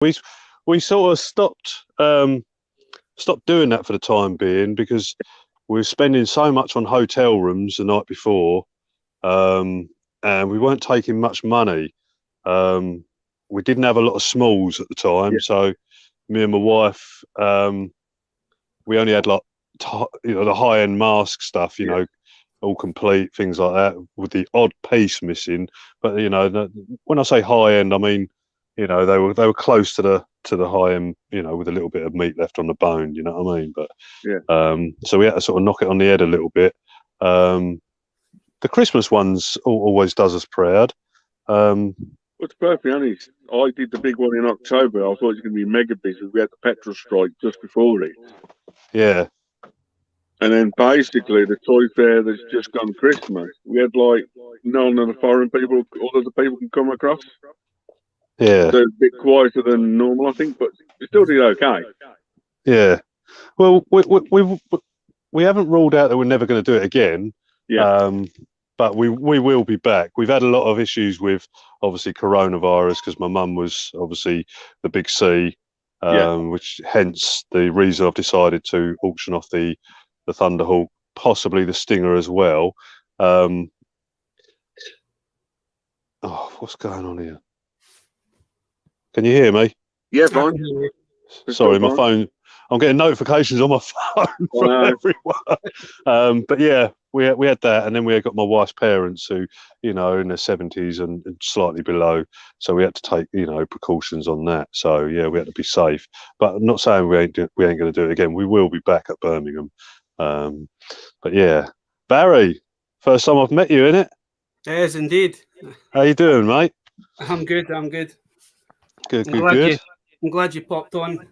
we sort of stopped doing that for the time being because we were spending so much on hotel rooms the night before, and we weren't taking much money. We didn't have a lot of smalls at the time, so me and my wife, we only had like the high-end mask stuff, you know, all complete, things like that, with the odd piece missing. But when I say high-end, I mean, they were close to the high-end, with a little bit of meat left on the bone. You know what I mean? But so we had to sort of knock it on the head a little bit. The Christmas ones always does us proud. Well, to be perfectly honest, I did the big one in October. I thought it was going to be mega busy. We had the petrol strike just before it. Yeah. And then basically the toy fair that's just gone Christmas, we had like none of the foreign people, all of the people can come across. Yeah. So a bit quieter than normal, I think, but we still did okay. Yeah. Well, we haven't ruled out that we're never going to do it again. Yeah. But we will be back. We've had a lot of issues with obviously coronavirus because my mum was obviously the big C, which hence the reason I've decided to auction off the Thunderhawk, possibly the Stinger as well. What's going on here? Can you hear me? Yeah, fine. Sorry, my phone. I'm getting notifications on my phone from everyone. But yeah, we had that, and then we got my wife's parents who, in their 70s and slightly below, so we had to take precautions on that. So yeah, we had to be safe. But I'm not saying we ain't going to do it again. We will be back at Birmingham. But yeah, Barry, first time I've met you, innit? Yes, indeed. How you doing, mate? I'm good. Good. I'm glad you popped on.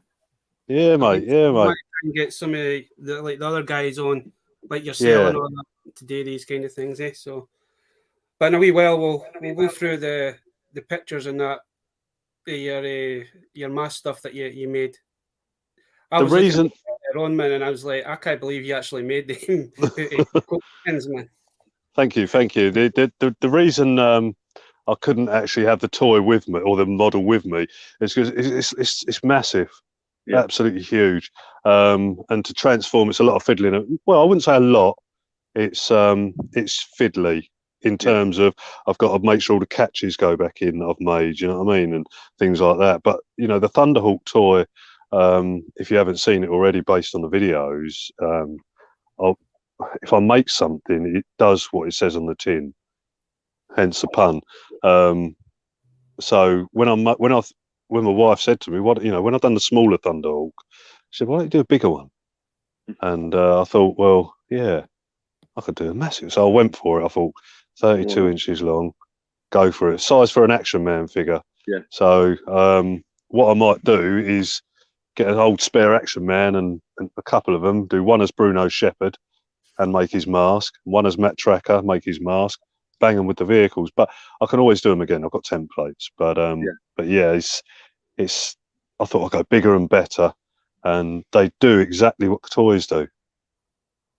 Yeah, mate. I might try and get some of the other guys on, like yourself and all that, to do these kind of things, eh? So, but in a wee while, we'll go through the pictures and that your mask stuff that you made. I was looking at your own, man, and I was like, I can't believe you actually made them. Man. Thank you. The reason I couldn't actually have the toy with me or the model with me is because it's massive. Yeah. Absolutely huge, and to transform, it's a lot of fiddling. Well, I wouldn't say a lot. It's fiddly in terms of I've got to make sure all the catches go back in that I've made. You know what I mean, and things like that. But the Thunderhawk toy, if you haven't seen it already, based on the videos, if I make something, it does what it says on the tin. Hence the pun. So when my wife said to me, when I've done the smaller Thunderhawk, she said, why don't you do a bigger one? And I thought, well, yeah, I could do a massive. So I went for it. I thought 32 inches long, go for it. Size for an Action Man figure. Yeah. So what I might do is get an old spare Action Man and a couple of them, do one as Bruno Shepherd and make his mask, one as Matt Tracker, make his mask, bang them with the vehicles. But I can always do them again. I've got templates. But it's I thought I'd go bigger and better, and they do exactly what the toys do.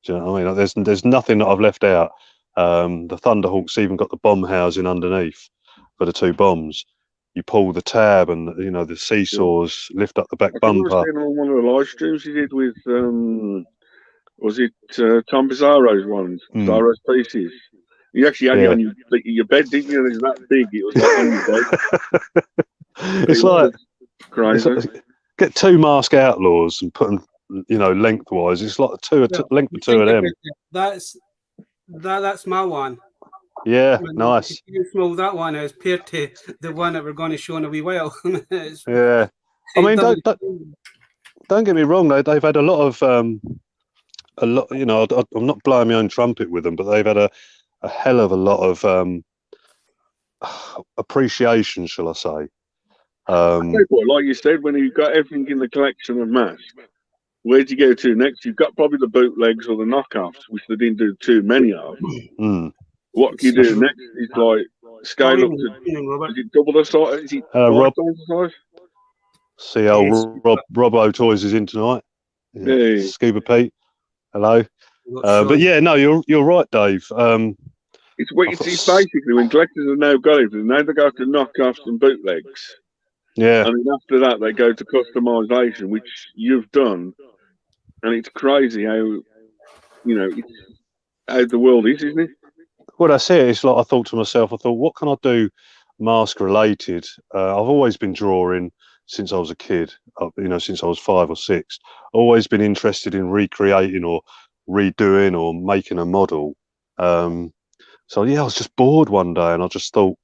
Do you know what I mean? Like there's nothing that I've left out. The Thunderhawk's even got the bomb housing underneath for the two bombs. You pull the tab, and the seesaws lift up the back bumper. I was on one of the live streams you did with was it Tom Bizarro's ones, Bizarro's pieces. You actually had it on your bed, didn't you? It's that big. It was like on your bed. It's like crazy. Get two Mask Outlaws and put them, lengthwise. It's like length of two of them. That's my one. Yeah, nice. Small that one is compared to the one that we're going to show in a wee while. Yeah, I mean, don't get me wrong. They've had a lot of I'm not blowing my own trumpet with them, but they've had a hell of a lot of appreciation, shall I say. Like you said, when you've got everything in the collection of masks, where'd you go to next? You've got probably the bootlegs or the knockoffs, which they didn't do too many of. What can you do next? It's like scale up to is it double the size? Is it Rob, size? See how Robbo Toys is in tonight. Yeah. Scuba Pete, hello. But yeah, no, you're right, Dave. It's basically when collectors have now got it, now they go to knockoffs and bootlegs. Yeah. And then after that, they go to customization, which you've done, and it's crazy how how the world is, isn't it? Well, that's it. It's like I thought to myself, I thought, what can I do mask related? I've always been drawing since I was a kid, since I was 5 or 6. Always been interested in recreating or redoing or making a model. So, yeah, I was just bored one day and I just thought,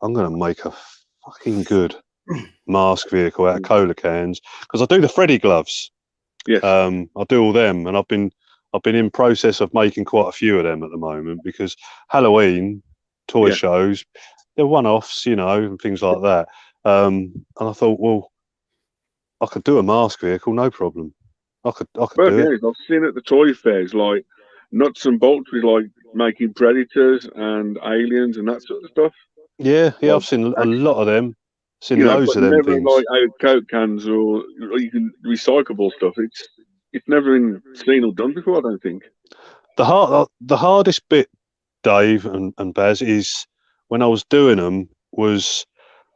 I'm going to make a fucking good mask vehicle out of cola cans because I do the Freddy gloves. Yes. I do all them, and I've been in process of making quite a few of them at the moment because Halloween toy shows, they're one-offs, and things like that. And I thought, well, I could do a mask vehicle, no problem. I could do it. I've seen at the toy fairs like nuts and bolts with like making predators and aliens and that sort of stuff. Yeah, I've seen a lot of them. Seen loads but of them never things. like out Coke cans or even recyclable stuff. It's never been seen or done before, I don't think. The hardest bit, Dave and Baz, is when I was doing them was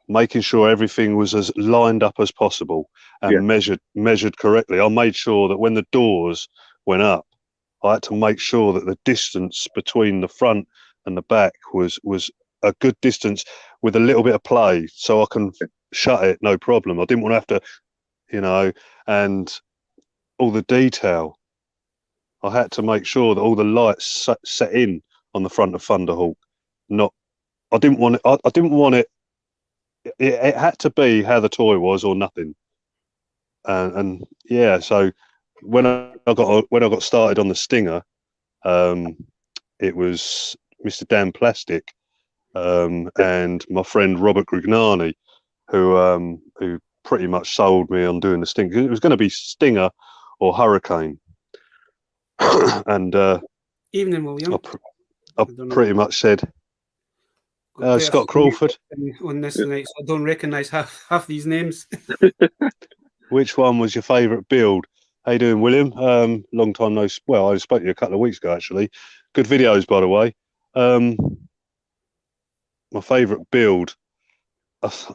making sure everything was as lined up as possible and measured correctly. I made sure that when the doors went up, I had to make sure that the distance between the front and the back was a good distance with a little bit of play, so I can shut it no problem. I didn't want to have to, and all the detail. I had to make sure that all the lights set in on the front of Thunderhawk. I didn't want it. I didn't want it. It had to be how the toy was or nothing. And yeah, so when I got started on the Stinger, it was Mr. Dan Plastic and my friend Robert Grignani who pretty much sold me on doing the Stinger. It was going to be Stinger or Hurricane. And Evening, William. I pretty much said Scott Crawford on this tonight, so I don't recognise half these names. Which one was your favourite build? How you doing, William? Long time no. Well, I spoke to you a couple of weeks ago, actually. Good videos, by the way. My favourite build, out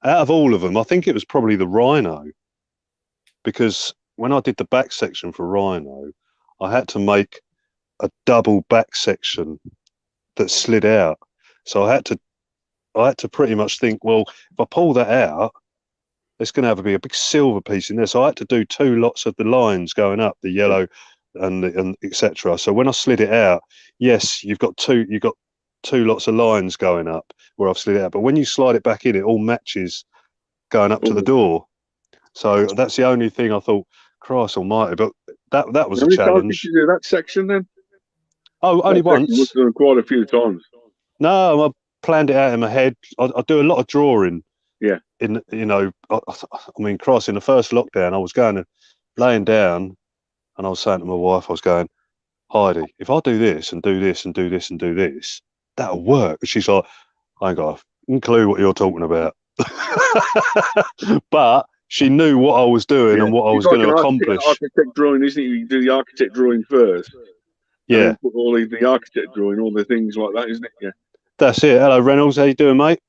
of all of them, I think it was probably the Rhino, because when I did the back section for Rhino, I had to make a double back section that slid out. So I had to pretty much think, well, if I pull that out, it's going to have to be a big silver piece in there. So I had to do 2 lots of the lines going up, the yellow and etc. So when I slid it out, yes, you've got two lots of lines going up where I've slid it out. But when you slide it back in, it all matches going up to the door. So that's the only thing I thought, Christ almighty, but that was a challenge. How many times did you do that section then? Oh, only once. Must have done quite a few times. No, I planned it out in my head. I do a lot of drawing. Yeah. I mean, Christ, in the first lockdown, I was laying down and I was saying to my wife, I was going, Heidi, if I do this and do this and do this and do this, that'll work. And she's like, I ain't got a clue what you're talking about. But she knew what I was doing and what I was going to accomplish. Architect drawing, isn't it? You do the architect drawing first. Yeah. And put all the architect drawing, all the things like that, isn't it? Yeah. That's it. Hello, Reynolds. How you doing, mate?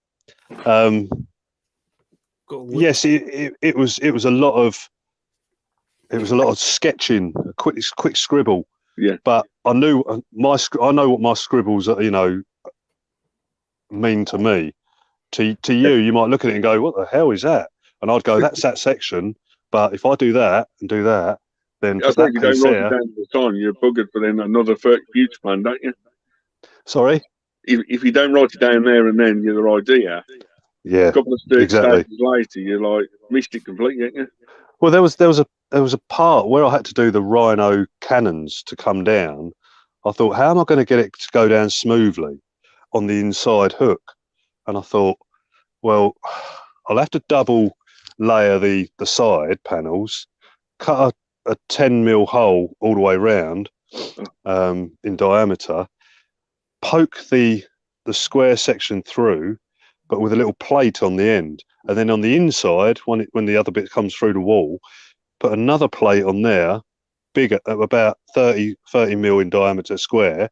Yes, it was a lot of sketching, quick scribble. Yeah. But I know what my scribbles are, mean to me. To you, you might look at it and go, "What the hell is that?" And I'd go, "That's that section." But if I do that and do that, then I think you don't write it down all the time. You're buggered for then another future plan, don't you? Sorry. If you don't write it down there and then, you're the idea. Yeah. A couple of stages later, you're like missed it completely, ain't you? Well, there was a part where I had to do the Rhino cannons to come down. I thought, how am I going to get it to go down smoothly on the inside hook? And I thought, well, I'll have to double layer the side panels, cut a 10mm hole all the way around in diameter, poke the square section through, but with a little plate on the end. And then on the inside, when the other bit comes through the wall, put another plate on there, bigger, about 30mm in diameter square,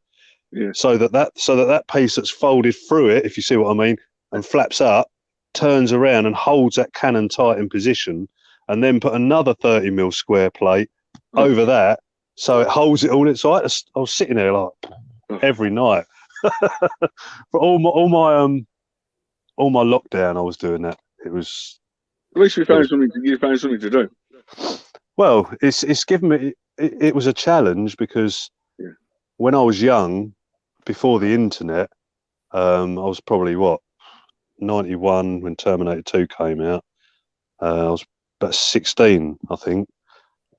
so that piece that's folded through it, if you see what I mean, and flaps up, turns around and holds that cannon tight in position, and then put another 30mm square plate over that, so it holds it all. So I was sitting there like every night for all my lockdown. I was doing that. It was. At least you found something to do. Well, it's given me. It was a challenge because when I was young, before the internet, I was probably 91 when Terminator 2 came out. I was about 16, I think.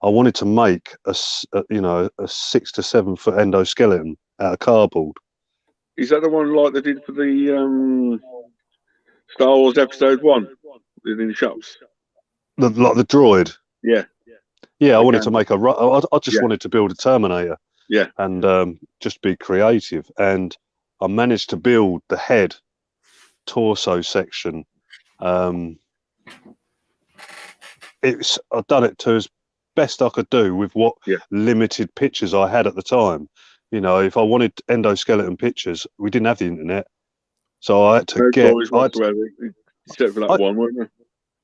I wanted to make a 6 to 7 foot endoskeleton out of cardboard. Is that the one like they did for the Star Wars Episode 1 in the shops? Like the droid? Yeah. Yeah, I wanted to make I just wanted to build a Terminator. Yeah. And just be creative. And I managed to build the head, torso section. I've done it to as best I could do with what limited pictures I had at the time. You know, if I wanted endoskeleton pictures, we didn't have the internet, so I had to except for that one, weren't there?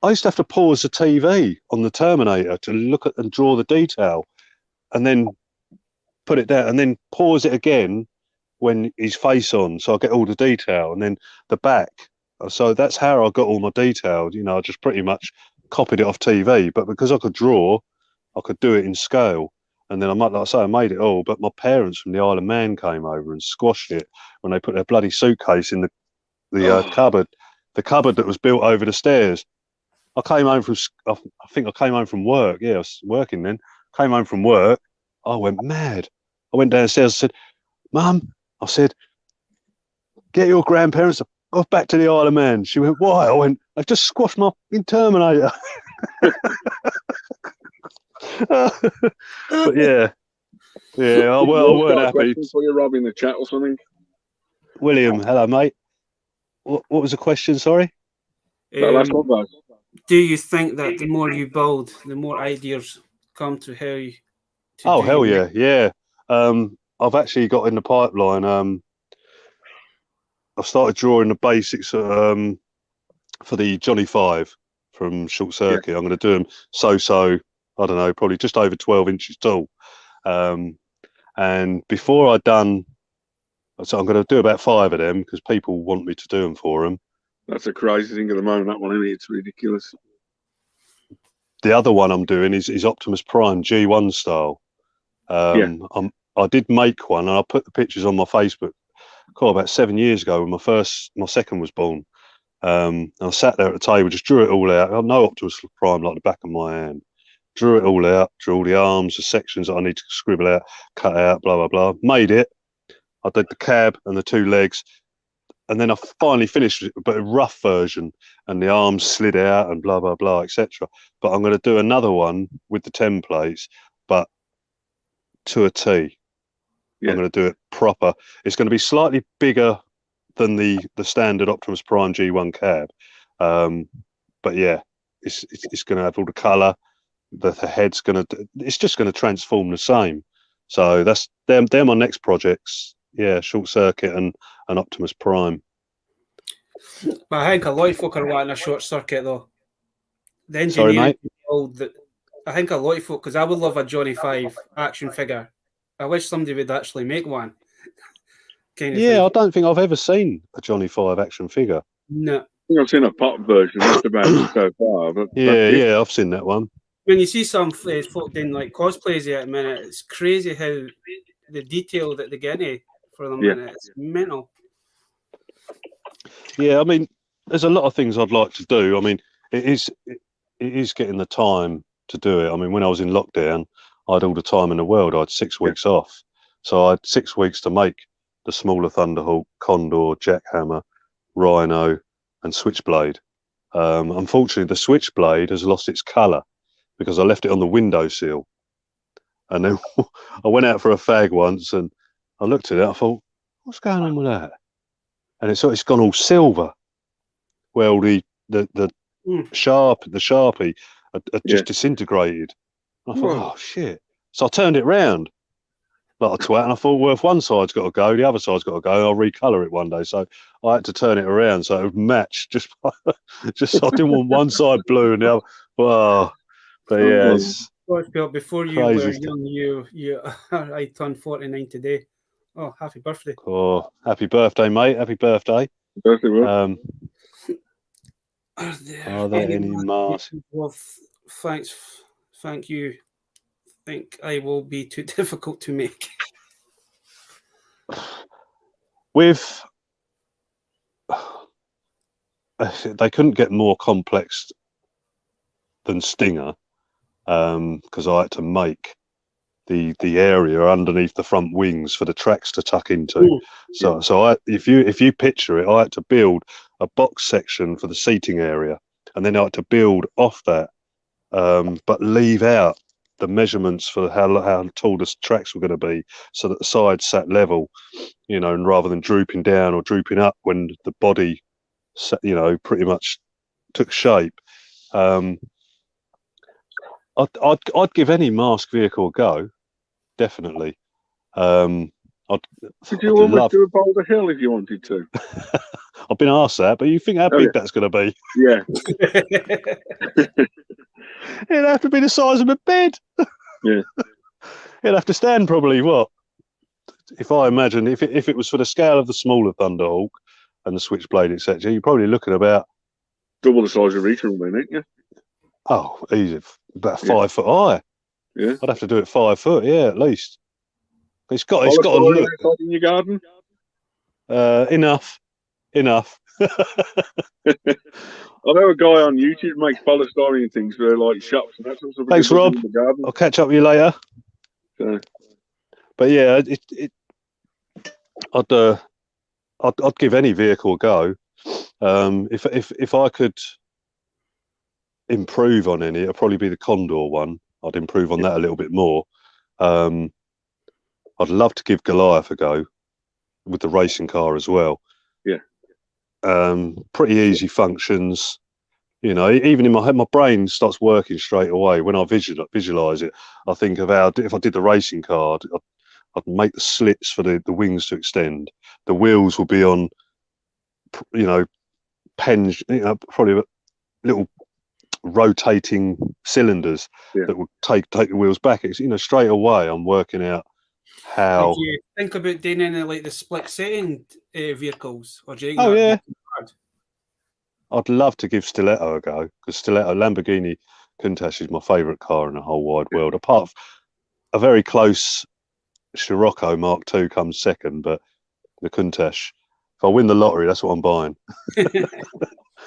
I used to have to pause the TV on the Terminator to look at and draw the detail, and then put it down, and then pause it again when he's face on, so I get all the detail, and then the back. So that's how I got all my detail. You know, I just pretty much copied it off TV, but because I could draw, I could do it in scale. And then I made it all. But my parents from the Isle of Man came over and squashed it when they put their bloody suitcase in the cupboard, the cupboard that was built over the stairs. I came home from, I think I came home from work. Yeah, I was working then. Came home from work. I went mad. I went downstairs. I said, "Mum," I said, "get your grandparents off back to the Isle of Man." She went, "Why?" I went, "I just squashed my Terminator." But yeah, I weren't happy. For you, Rob, in the chat or something. William, hello, mate. What was the question? Sorry. That last one, guys. Do you think that the more you build, the more ideas come to how you? Oh hell yeah, yeah. I've actually got in the pipeline. I've started drawing the basics for the Johnny 5 from Short Circuit. I'm going to do them so. I don't know, probably just over 12 inches tall. And before I'd done, so I'm going to do about 5 of them because people want me to do them for them. That's a crazy thing at the moment, that one, isn't it? It's ridiculous. The other one I'm doing is Optimus Prime G1 style. I did make one, and I put the pictures on my Facebook about 7 years ago when my second was born. I sat there at the table, just drew it all out. I know Optimus Prime like the back of my hand. Drew it all out, drew all the arms, the sections that I need to scribble out, cut out, blah, blah, blah. Made it. I did the cab and the 2 legs. And then I finally finished it, but a rough version. And the arms slid out and blah, blah, blah, etc. But I'm going to do another one with the templates, but to a T. Yeah. I'm going to do it proper. It's going to be slightly bigger than the standard Optimus Prime G1 cab. But yeah, it's going to have all the colour. The head's it's just going to transform the same. So they're my next projects. Yeah, Short Circuit and Optimus Prime. But I think a lot of folk are wanting a Short Circuit though. The engineering. Sorry, mate. I think a lot of folk, because I would love a Johnny 5 action figure. I wish somebody would actually make one. I don't think I've ever seen a Johnny 5 action figure. No. I think I've seen a pop version. That's about it so far. But yeah, I've seen that one. When you see some folk doing like cosplays at a minute, it's crazy how the detail that they get in for them. It's mental. Yeah, I mean, there's a lot of things I'd like to do. I mean, it is getting the time to do it. I mean, when I was in lockdown, I had all the time in the world. I had 6 weeks off, so I had 6 weeks to make the smaller Thunderhawk, Condor, Jackhammer, Rhino, and Switchblade. Unfortunately, the Switchblade has lost its colour because I left it on the windowsill. And then I went out for a fag once and I looked at it. I thought, what's going on with that? And it's gone all silver. Well, the Sharpie had just disintegrated. I thought, oh shit! So I turned it round, like a twat. And I thought, well, if one side's got to go, the other side's got to go. I'll recolour it one day. So I had to turn it around so it would match. Just so I didn't want one side blue and the other. Well, but yeah, it's before you were young, I turned 49 today. Oh, happy birthday! Oh, happy birthday, mate! Happy birthday! Birthday, Are there any masks? Well, thank you. I think I will be too difficult to make. They couldn't get more complex than Stinger, because I had to make the area underneath the front wings for the tracks to tuck into. Ooh. So if you picture it, I had to build a box section for the seating area, and then I had to build off that, but leave out the measurements for how tall the tracks were going to be, so that the sides sat level, and rather than drooping down or drooping up when the body, pretty much took shape. I'd give any mask vehicle a go, definitely. Could you almost do a Boulder Hill if you wanted to? I've been asked that, but you think how big that's going to be? Yeah. It'd have to be the size of a bed. Yeah. It'd have to stand probably, what? If I imagine, if it was for the scale of the smaller Thunderhawk and the Switchblade, etc., you're probably looking about double the size of Regional, then, ain't you? Oh, easy. About 5 foot high. Yeah. I'd have to do it 5 foot, yeah, at least. It's got to look in your garden. Enough. I know a guy on YouTube makes polystyrene things for like shops and that sort of stuff. Thanks, Rob. I'll catch up with you later. So. But yeah, I'd give any vehicle a go. If I could improve on any, it'd probably be the Condor one. I'd improve on that a little bit more. I'd love to give Goliath a go with the racing car as well. Yeah. Pretty easy functions. Even in my head, my brain starts working straight away when I visualize it. I think of if I did the racing car, I'd make the slits for the wings to extend. The wheels will be on, pens, probably little rotating cylinders that would take the wheels back. It's straight away I'm working out how. Did you think about doing any like the split setting vehicles, or do you think? Oh yeah, I'd love to give Stiletto a go, because Lamborghini Countach is my favourite car in the whole wide world. Apart from a very close Scirocco Mark II comes second, but the Countach, if I win the lottery, that's what I'm buying.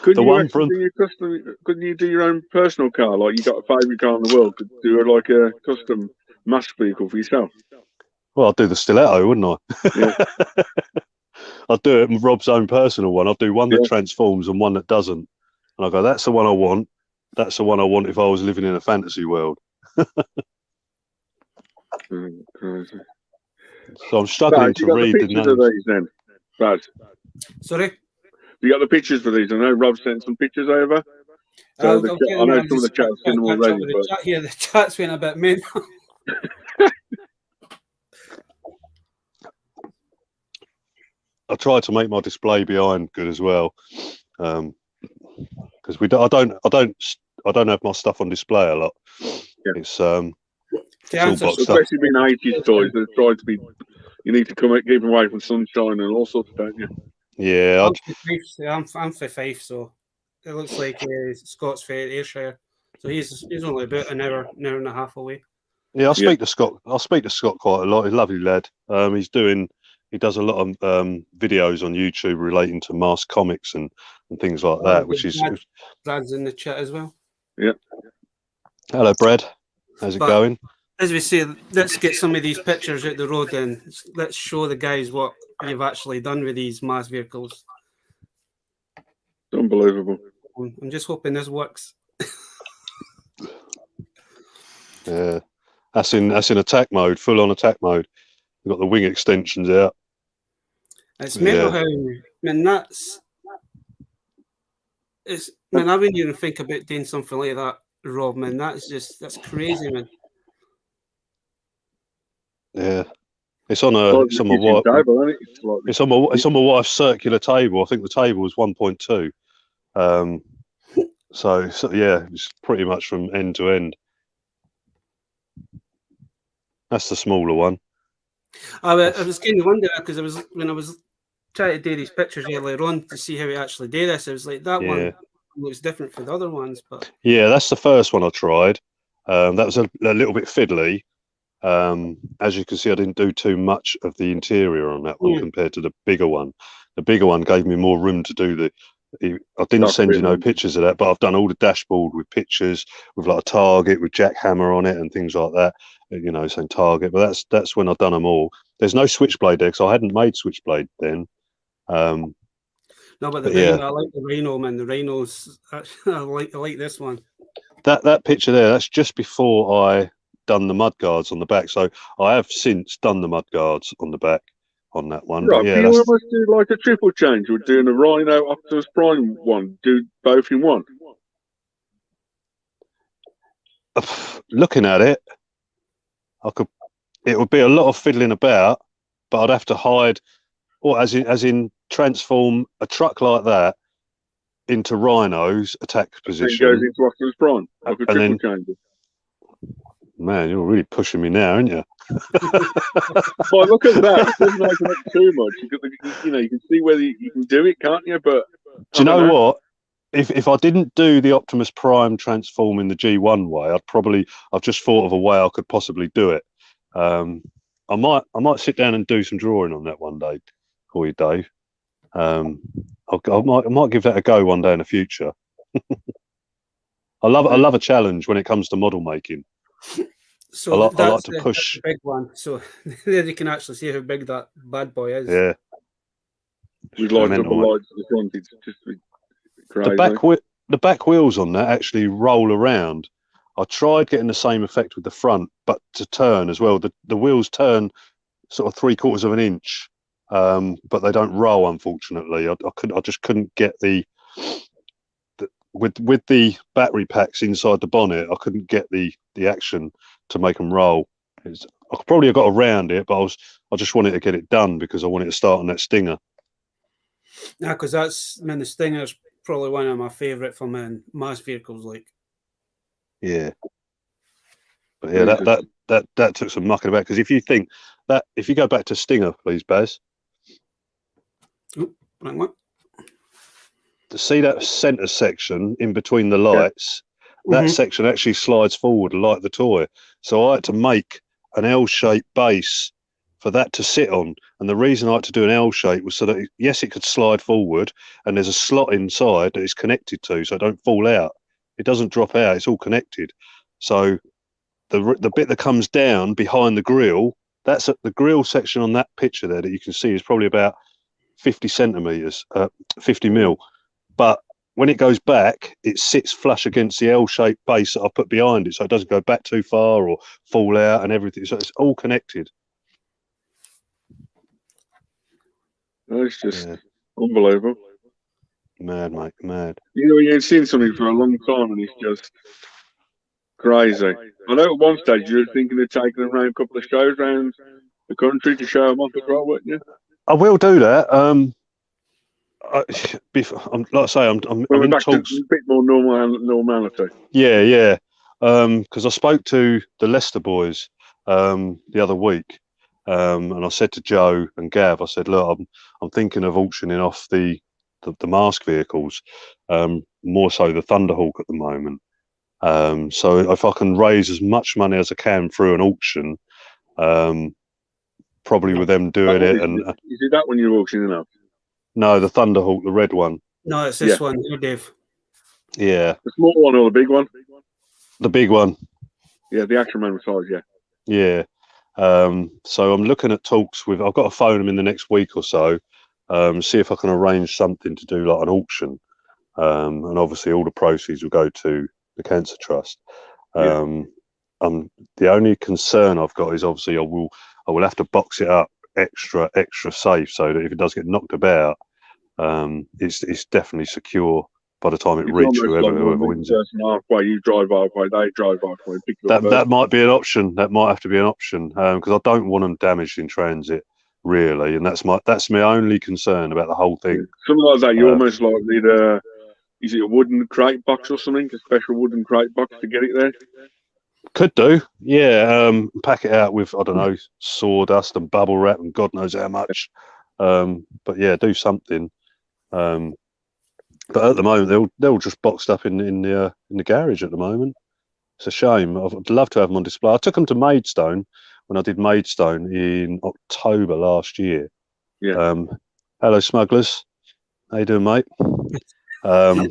Couldn't you do your own personal car? Like you got a favourite car in the world, could do like a custom mass vehicle for yourself? Well, I'd do the Stiletto, wouldn't I? Yeah. I'd do it with Rob's own personal one. I'd do one that transforms and one that doesn't. And I go, that's the one I want. That's the one I want if I was living in a fantasy world. So I'm struggling to read the names. These, then, Brad. Sorry? You got the pictures for these? I know Rob sent some pictures over. So I know some of the chat's seen them already. The chat's been a bit mean. I try to make my display behind good as well, because I don't have my stuff on display a lot. Yeah. It's especially being 80s toys. They try to be. You need to keep away from sunshine and all sorts, don't you? Yeah, I'm for Fife, so it looks like Scott's for Ayrshire, so he's only about an hour and a half away. Yeah, I speak to Scott quite a lot. He's a lovely lad. He does a lot of videos on YouTube relating to mass comics and things like that, which is Brad's in the chat as well. Yeah. Hello, Brad. How's it going? As we say, let's get some of these pictures out the road and let's show the guys what you've actually done with these mass vehicles. It's unbelievable. I'm just hoping this works. Yeah, that's in attack mode, full on attack mode. We've got the wing extensions out. It's mental how, I wouldn't even think about doing something like that, Rob, man. That's crazy, man. Yeah. It's on a. It's on my wife. Table, isn't it? It's on my. It's on my wife's circular table. I think the table was 1.2. So yeah, it's pretty much from end to end. That's the smaller one. I was kind of wondering because when I was trying to do these pictures earlier on to see how we actually do this, I was like, that one looks different from the other ones. But yeah, that's the first one I tried. That was a little bit fiddly. As you can see, I didn't do too much of the interior on that one compared to the bigger one. The bigger one gave me more room to do the. I didn't send you no pictures of that, but I've done all the dashboard with pictures, with like a target with jackhammer on it and things like that. You know, saying target. But that's when I've done them all. There's no switchblade there because I hadn't made switchblade then. No, but the rhino, I like the rhino, man. The rhinos, I like this one. That picture there, that's just before I done the mud guards on the back. So I have since done the mud guards on the back on that one. Right, but yeah, you almost do like a triple change. We're doing a Rhino Optimus Prime one. Do both in one. Looking at it, I could. It would be a lot of fiddling about, but I'd have to hide, or as in transform a truck like that into Rhino's attack position. And goes into Optimus Prime like a triple change. Man, you're really pushing me now, aren't you? Well, look at that. It doesn't open up too much. You can see whether you can do it, can't you? But do you know what? If I didn't do the Optimus Prime transform in the G1 way, I've just thought of a way I could possibly do it. I might sit down and do some drawing on that one day for you, Dave. I might give that a go one day in the future. I love a challenge when it comes to model making. So I like to push the big one. So there you can actually see how big that bad boy is. Yeah. With lights up the lights at the front, it's just crazy. The back wheels on that actually roll around. I tried getting the same effect with the front, but to turn as well. The wheels turn sort of 3/4 of an inch, but they don't roll. Unfortunately, I just couldn't get with the battery packs inside the bonnet. I couldn't get the action to make them roll. I probably have got around it, but I just wanted to get it done because I wanted to start on that Stinger. Yeah, because the Stinger's probably one of my favourite from mass vehicles. Like, yeah, but yeah, that took some mucking about because if you go back to Stinger, please, Baz. Oop, right one. To see that centre section in between the lights, that section actually slides forward like the toy. So I had to make an L-shaped base for that to sit on. And the reason I had to do an L shape was so that, yes, it could slide forward and there's a slot inside that it's connected to so it don't fall out. It doesn't drop out. It's all connected. So the bit that comes down behind the grille, that's the grille section on that picture there that you can see is probably about 50 centimetres, 50 mil. But when it goes back, it sits flush against the L-shaped base that I put behind it, so it doesn't go back too far or fall out and everything. So it's all connected. It's just unbelievable. Mad, mate, mad. You ain't seen something for a long time, and it's just crazy. I know at one stage you were thinking of taking them around a couple of shows around the country to show them off as well, weren't you? I will do that. Like I say, I'm in back talks. To a bit more normality. Yeah. Because I spoke to the Leicester boys the other week, and I said to Joe and Gav, I said, look, I'm thinking of auctioning off the mask vehicles, more so the Thunderhawk at the moment. So if I can raise as much money as I can through an auction, probably with them doing it. And is it that one you're auctioning off? No, the Thunderhawk, the red one. No, it's this one here, Dave. Yeah. The small one or the big one? The big one. Yeah, the Action Man size, yeah. Yeah. So I'm looking at talks with, I've got to phone them in the next week or so, see if I can arrange something to do like an auction. And obviously all the proceeds will go to the Cancer Trust. The only concern I've got is obviously I will have to box it up extra safe so that if it does get knocked about, it's definitely secure by the time it It's reaches almost like whoever wins it. halfway, you drive halfway, they drive halfway. Pick you up That might be an option. That might have to be an option because I don't want them damaged in transit, really, and that's my only concern about the whole thing. Something like that, you almost like need is it a wooden crate box or something? A special wooden crate box to get it there? Could do, yeah. Pack it out with, I don't know, sawdust and bubble wrap and God knows how much. But yeah, do something. But at the moment, they're all just boxed up in the garage at the moment. It's a shame. I'd love to have them on display. I took them to Maidstone when I did Maidstone in October last year. Yeah. Hello, smugglers. How you doing, mate? Hope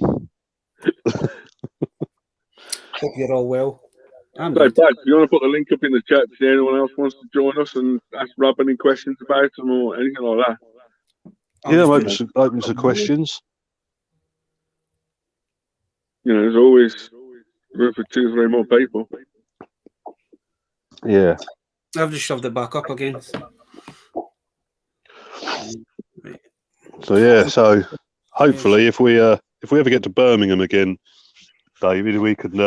you're all well. So, Brad, do you want to put the link up in the chat if anyone else wants to join us and ask Rob any questions about them or anything like that? Yeah, open to questions. You know, there's always room for 2 or 3 more people. Yeah. I've just shoved it back up again. So yeah, so hopefully if we ever get to Birmingham again, David, we could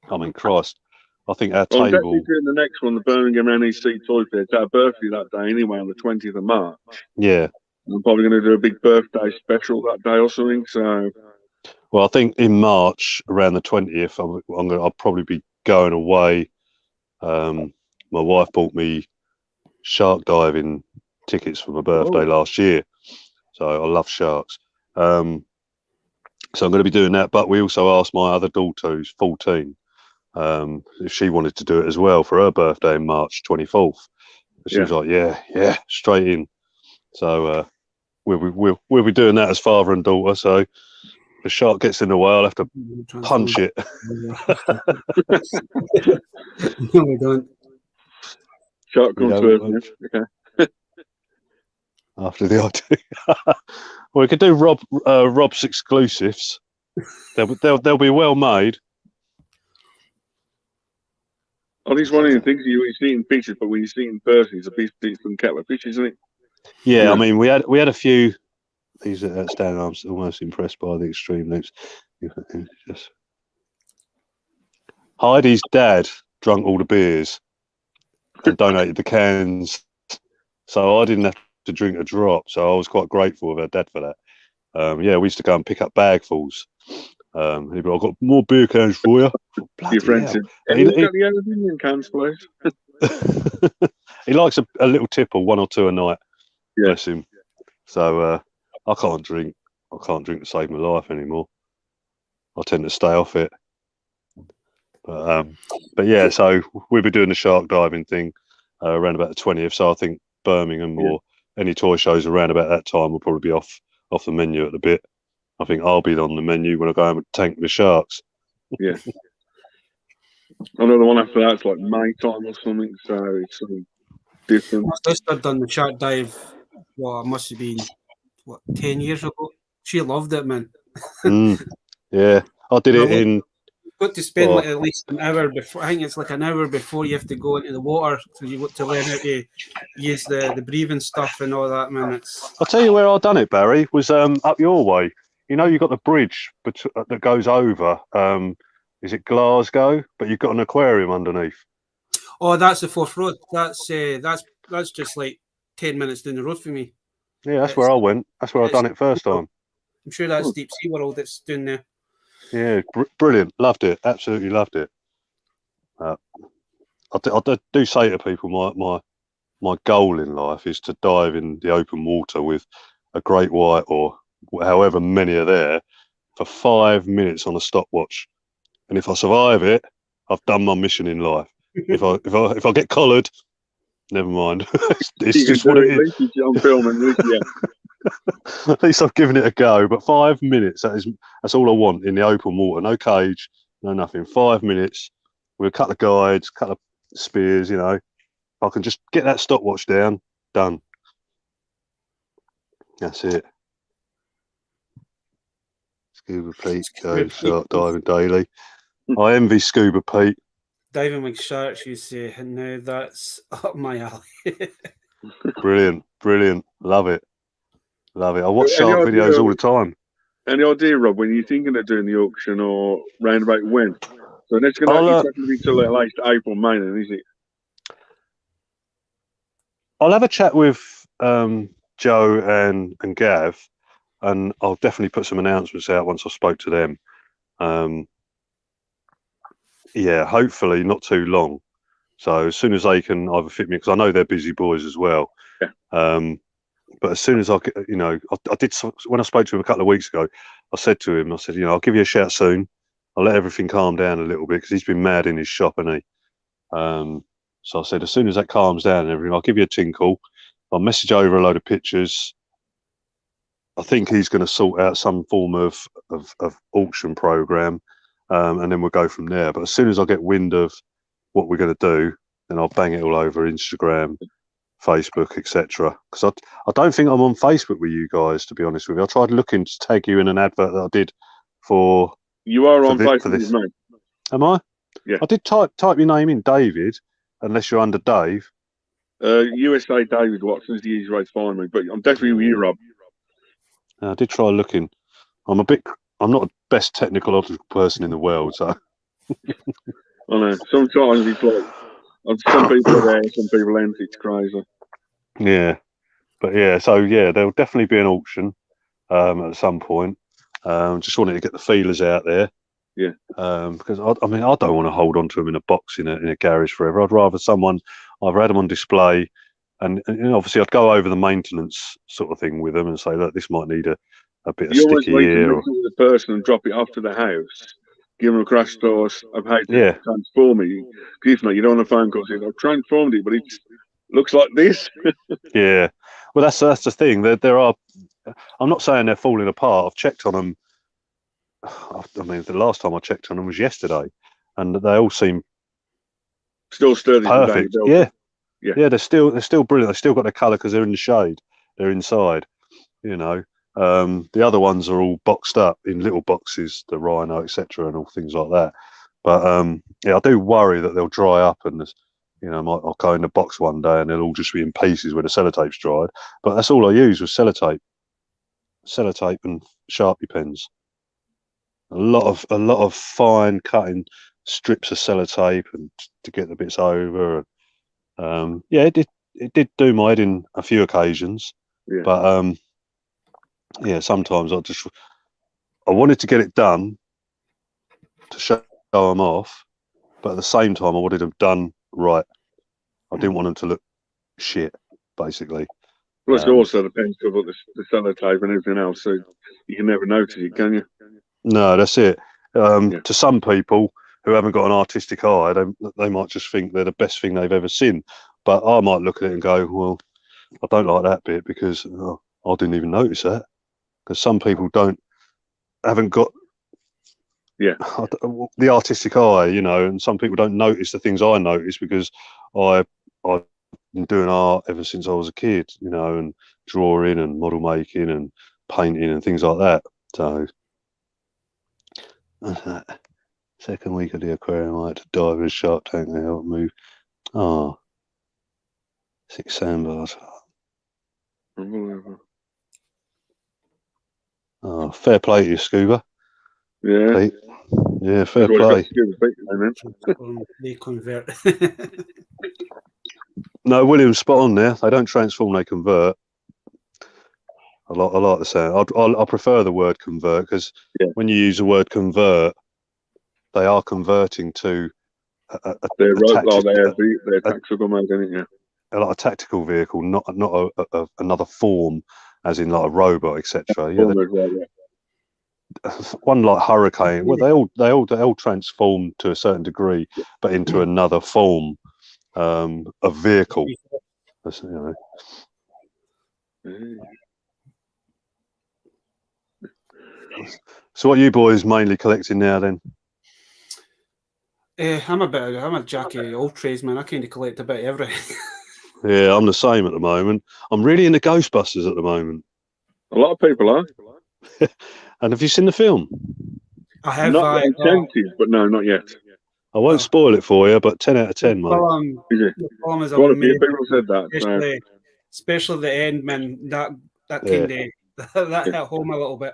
I mean, Christ, I think our I'm table. definitely doing the next one, the Birmingham NEC Toy Fair. It's our birthday that day anyway, on the 20th of March. Yeah. I'm probably going to do a big birthday special that day or something. So, well, I think in March around the 20th, I'll probably be going away. My wife bought me shark diving tickets for my birthday last year, so I love sharks. So I'm going to be doing that. But we also asked my other daughter, who's 14, if she wanted to do it as well for her birthday in March 24th. She was like, yeah, straight in. So we'll be doing that as father and daughter. So if the shark gets in the way, I'll have to punch it. No, we don't. Shark comes first. Okay. After the idea. Well, we could do Rob's exclusives. They'll be well made. I think one of the things you see in pictures, but when you see it in person, it's a piece from kettle of fish, isn't it? Yeah, I mean, we had a few. These are outstanding. I'm almost impressed by the extreme looks. Just Heidi's dad drunk all the beers and donated the cans, so I didn't have to drink a drop. So I was quite grateful of her dad for that. Yeah, we used to go and pick up bagfuls. He'd be like, I've got more beer cans for you. Your friend said, "He's got the aluminium cans, please." He likes a little tipple, 1 or 2 a night. Yeah. Bless him. So I can't drink to save my life anymore. I tend to stay off it. But yeah, so we'll be doing the shark diving thing around about the 20th. So I think Birmingham or any toy shows around about that time will probably be off the menu at a bit. I think I'll be on the menu when I go home and tank the sharks. Yeah. I know the one after that's like May time or something, so it's something different. My sister done the shark dive. Well, it must have been 10 years ago. She loved it, man. Yeah, I did it in. Got to spend like at least an hour before. I think it's like an hour before you have to go into the water, so you got to learn how to use the breathing stuff and all that, man. I'll tell you where I done it, Barry. Was up your way. You know, you got the bridge that goes over. Is it Glasgow? But you've got an aquarium underneath. Oh, that's the Forth Road. That's just like 10 minutes down the road for me. Yeah, that's where I went. That's where I done it first time. I'm sure that's Deep Sea World that's doing there. Yeah, brilliant. Loved it. Absolutely loved it. I do say to people, my goal in life is to dive in the open water with a great white or however many are there for 5 minutes on a stopwatch. And if I survive it, I've done my mission in life. If I get collared, never mind. It's just what it is. I'm filming, At least I've given it a go. But 5 minutes, that's all I want in the open water. No cage, no nothing. 5 minutes with a couple of guides, a couple of spears, you know. If I can just get that stopwatch down, done. That's it. Scuba Pete goes shark diving daily. I envy Scuba Pete. Diving with sharks, you say, now that's up my alley. Brilliant. Love it. I watch shark videos all the time. Any idea, Rob, when you're thinking of doing the auction or round about when? So that's going to be till at least April, May, then, is it? I'll have a chat with Joe and Gav, and I'll definitely put some announcements out once I spoke to them. Yeah, hopefully not too long. So as soon as they can either fit me, because I know they're busy boys as well. Yeah. But as soon as I did, when I spoke to him a couple of weeks ago, I said to him, I'll give you a shout soon. I'll let everything calm down a little bit because he's been mad in his shop, hasn't he? So I said, as soon as that calms down and everything, I'll give you a tinkle. I'll message over a load of pictures. I think he's going to sort out some form of auction program, and then we'll go from there. But as soon as I get wind of what we're going to do, then I'll bang it all over Instagram, Facebook, etc. Because I don't think I'm on Facebook with you guys, to be honest with you. I tried looking to tag you in an advert that I did for. You are on Facebook with me. Am I? Yeah. I did type your name in, David, unless you're under Dave. USA David Watson is the easy way to find me, but I'm definitely with you, Rob. I did try looking. I'm not the best technological person in the world, so. I know. Sometimes it's like some people are there, some people aren't. It's crazy. Yeah, but yeah, so yeah, there'll definitely be an auction at some point. Just wanted to get the feelers out there. Yeah. Because I don't want to hold on to them in a box in a garage forever. I'd rather someone either had them on display, and obviously I'd go over the maintenance sort of thing with them and say, look, this might need a bit of sticky here. You with the person and drop it off to the house, give them a crash course of how to transform it. Because if not, you don't want a phone call saying, I've transformed it, but it looks like this. Yeah. Well, that's the thing. There are. I'm not saying they're falling apart. I've checked on them. I mean, the last time I checked on them was yesterday, and they all seem still sturdy. Perfect. Yeah. They're still brilliant. They've still got their colour because they're in the shade. They're inside. You know. The other ones are all boxed up in little boxes, the Rhino, etc., and all things like that. But I do worry that they'll dry up, and I'll go in the box one day and they'll all just be in pieces where the sellotape's dried. But that's all I use was sellotape and Sharpie pens. A lot of fine cutting strips of sellotape and to get the bits over. It did do my head in a few occasions, but sometimes I wanted to get it done to show them off, but at the same time I wanted them done right. I didn't want them to look shit, basically. Plus, also the pens cover the sellotape and everything else, so you can never notice it, can you? No, that's it. To some people who haven't got an artistic eye, they might just think they're the best thing they've ever seen. But I might look at it and go, well, I don't like that bit because I didn't even notice that. Because some people haven't got the artistic eye, and some people don't notice the things I notice because I've been doing art ever since I was a kid, and drawing and model making and painting and things like that. So that's that. Second week of the aquarium, I had to dive in a shark tank to help move. 6 sandbars. Fair play to you, Scuba. Yeah. Pete. Yeah, fair play. They convert. No, William's spot on there. They don't transform, they convert. I like the sound. I prefer the word convert because when you use the word convert, they are converting to they're tactical mode, isn't it? Like a tactical vehicle, not another form, as in like a robot, etc. One like Hurricane. Well, they all transform to a certain degree, but into another form, a vehicle. So, what are you boys mainly collecting now, then? I'm a jack of all trades, man. I kind of collect a bit of everything. Yeah, I'm the same at the moment. I'm really into Ghostbusters at the moment. A lot of people are. And have you seen the film? I have. Not but no, not yet. I won't spoil it for you, but 10 out of 10, mate. The film is amazing. People said that. Especially the end, man. That kind of that hit home a little bit.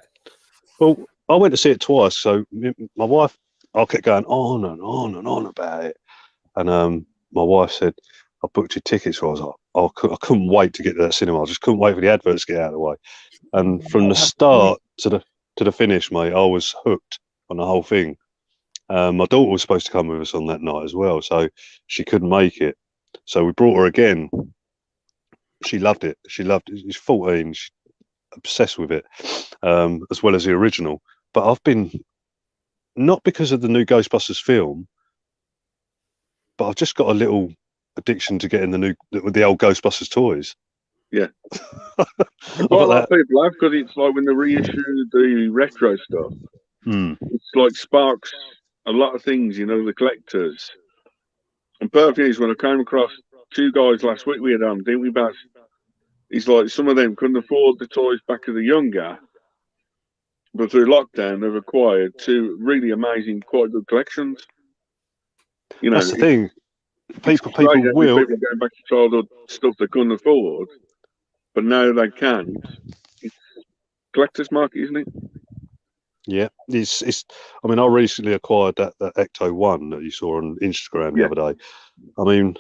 Well, I went to see it twice. So my wife, I kept going on and on and on about it, and my wife said, "I booked your tickets." So I was like, I couldn't wait to get to that cinema. I just couldn't wait for the adverts to get out of the way. And from the start to the finish, mate, I was hooked on the whole thing. My daughter was supposed to come with us on that night as well, so she couldn't make it. So we brought her again. She loved it. She loved it. She's 14. She's obsessed with it, as well as the original. But I've been, not because of the new Ghostbusters film, but I've just got a little addiction to getting the old Ghostbusters toys. Yeah. Quite a lot of people have, because it's like when they reissue the retro stuff, it's like sparks a lot of things, you know, the collectors. And perfect is when I came across two guys last week we had on, didn't we, Baz? It's like some of them couldn't afford the toys back as a younger, but through lockdown they've acquired two really amazing, quite good collections. You know, that's the thing. People will. People going back to childhood stuff they couldn't afford, but now they can. It's collector's market, isn't it? Yeah, it's. I mean, I recently acquired that Ecto 1 that you saw on Instagram the other day. I mean,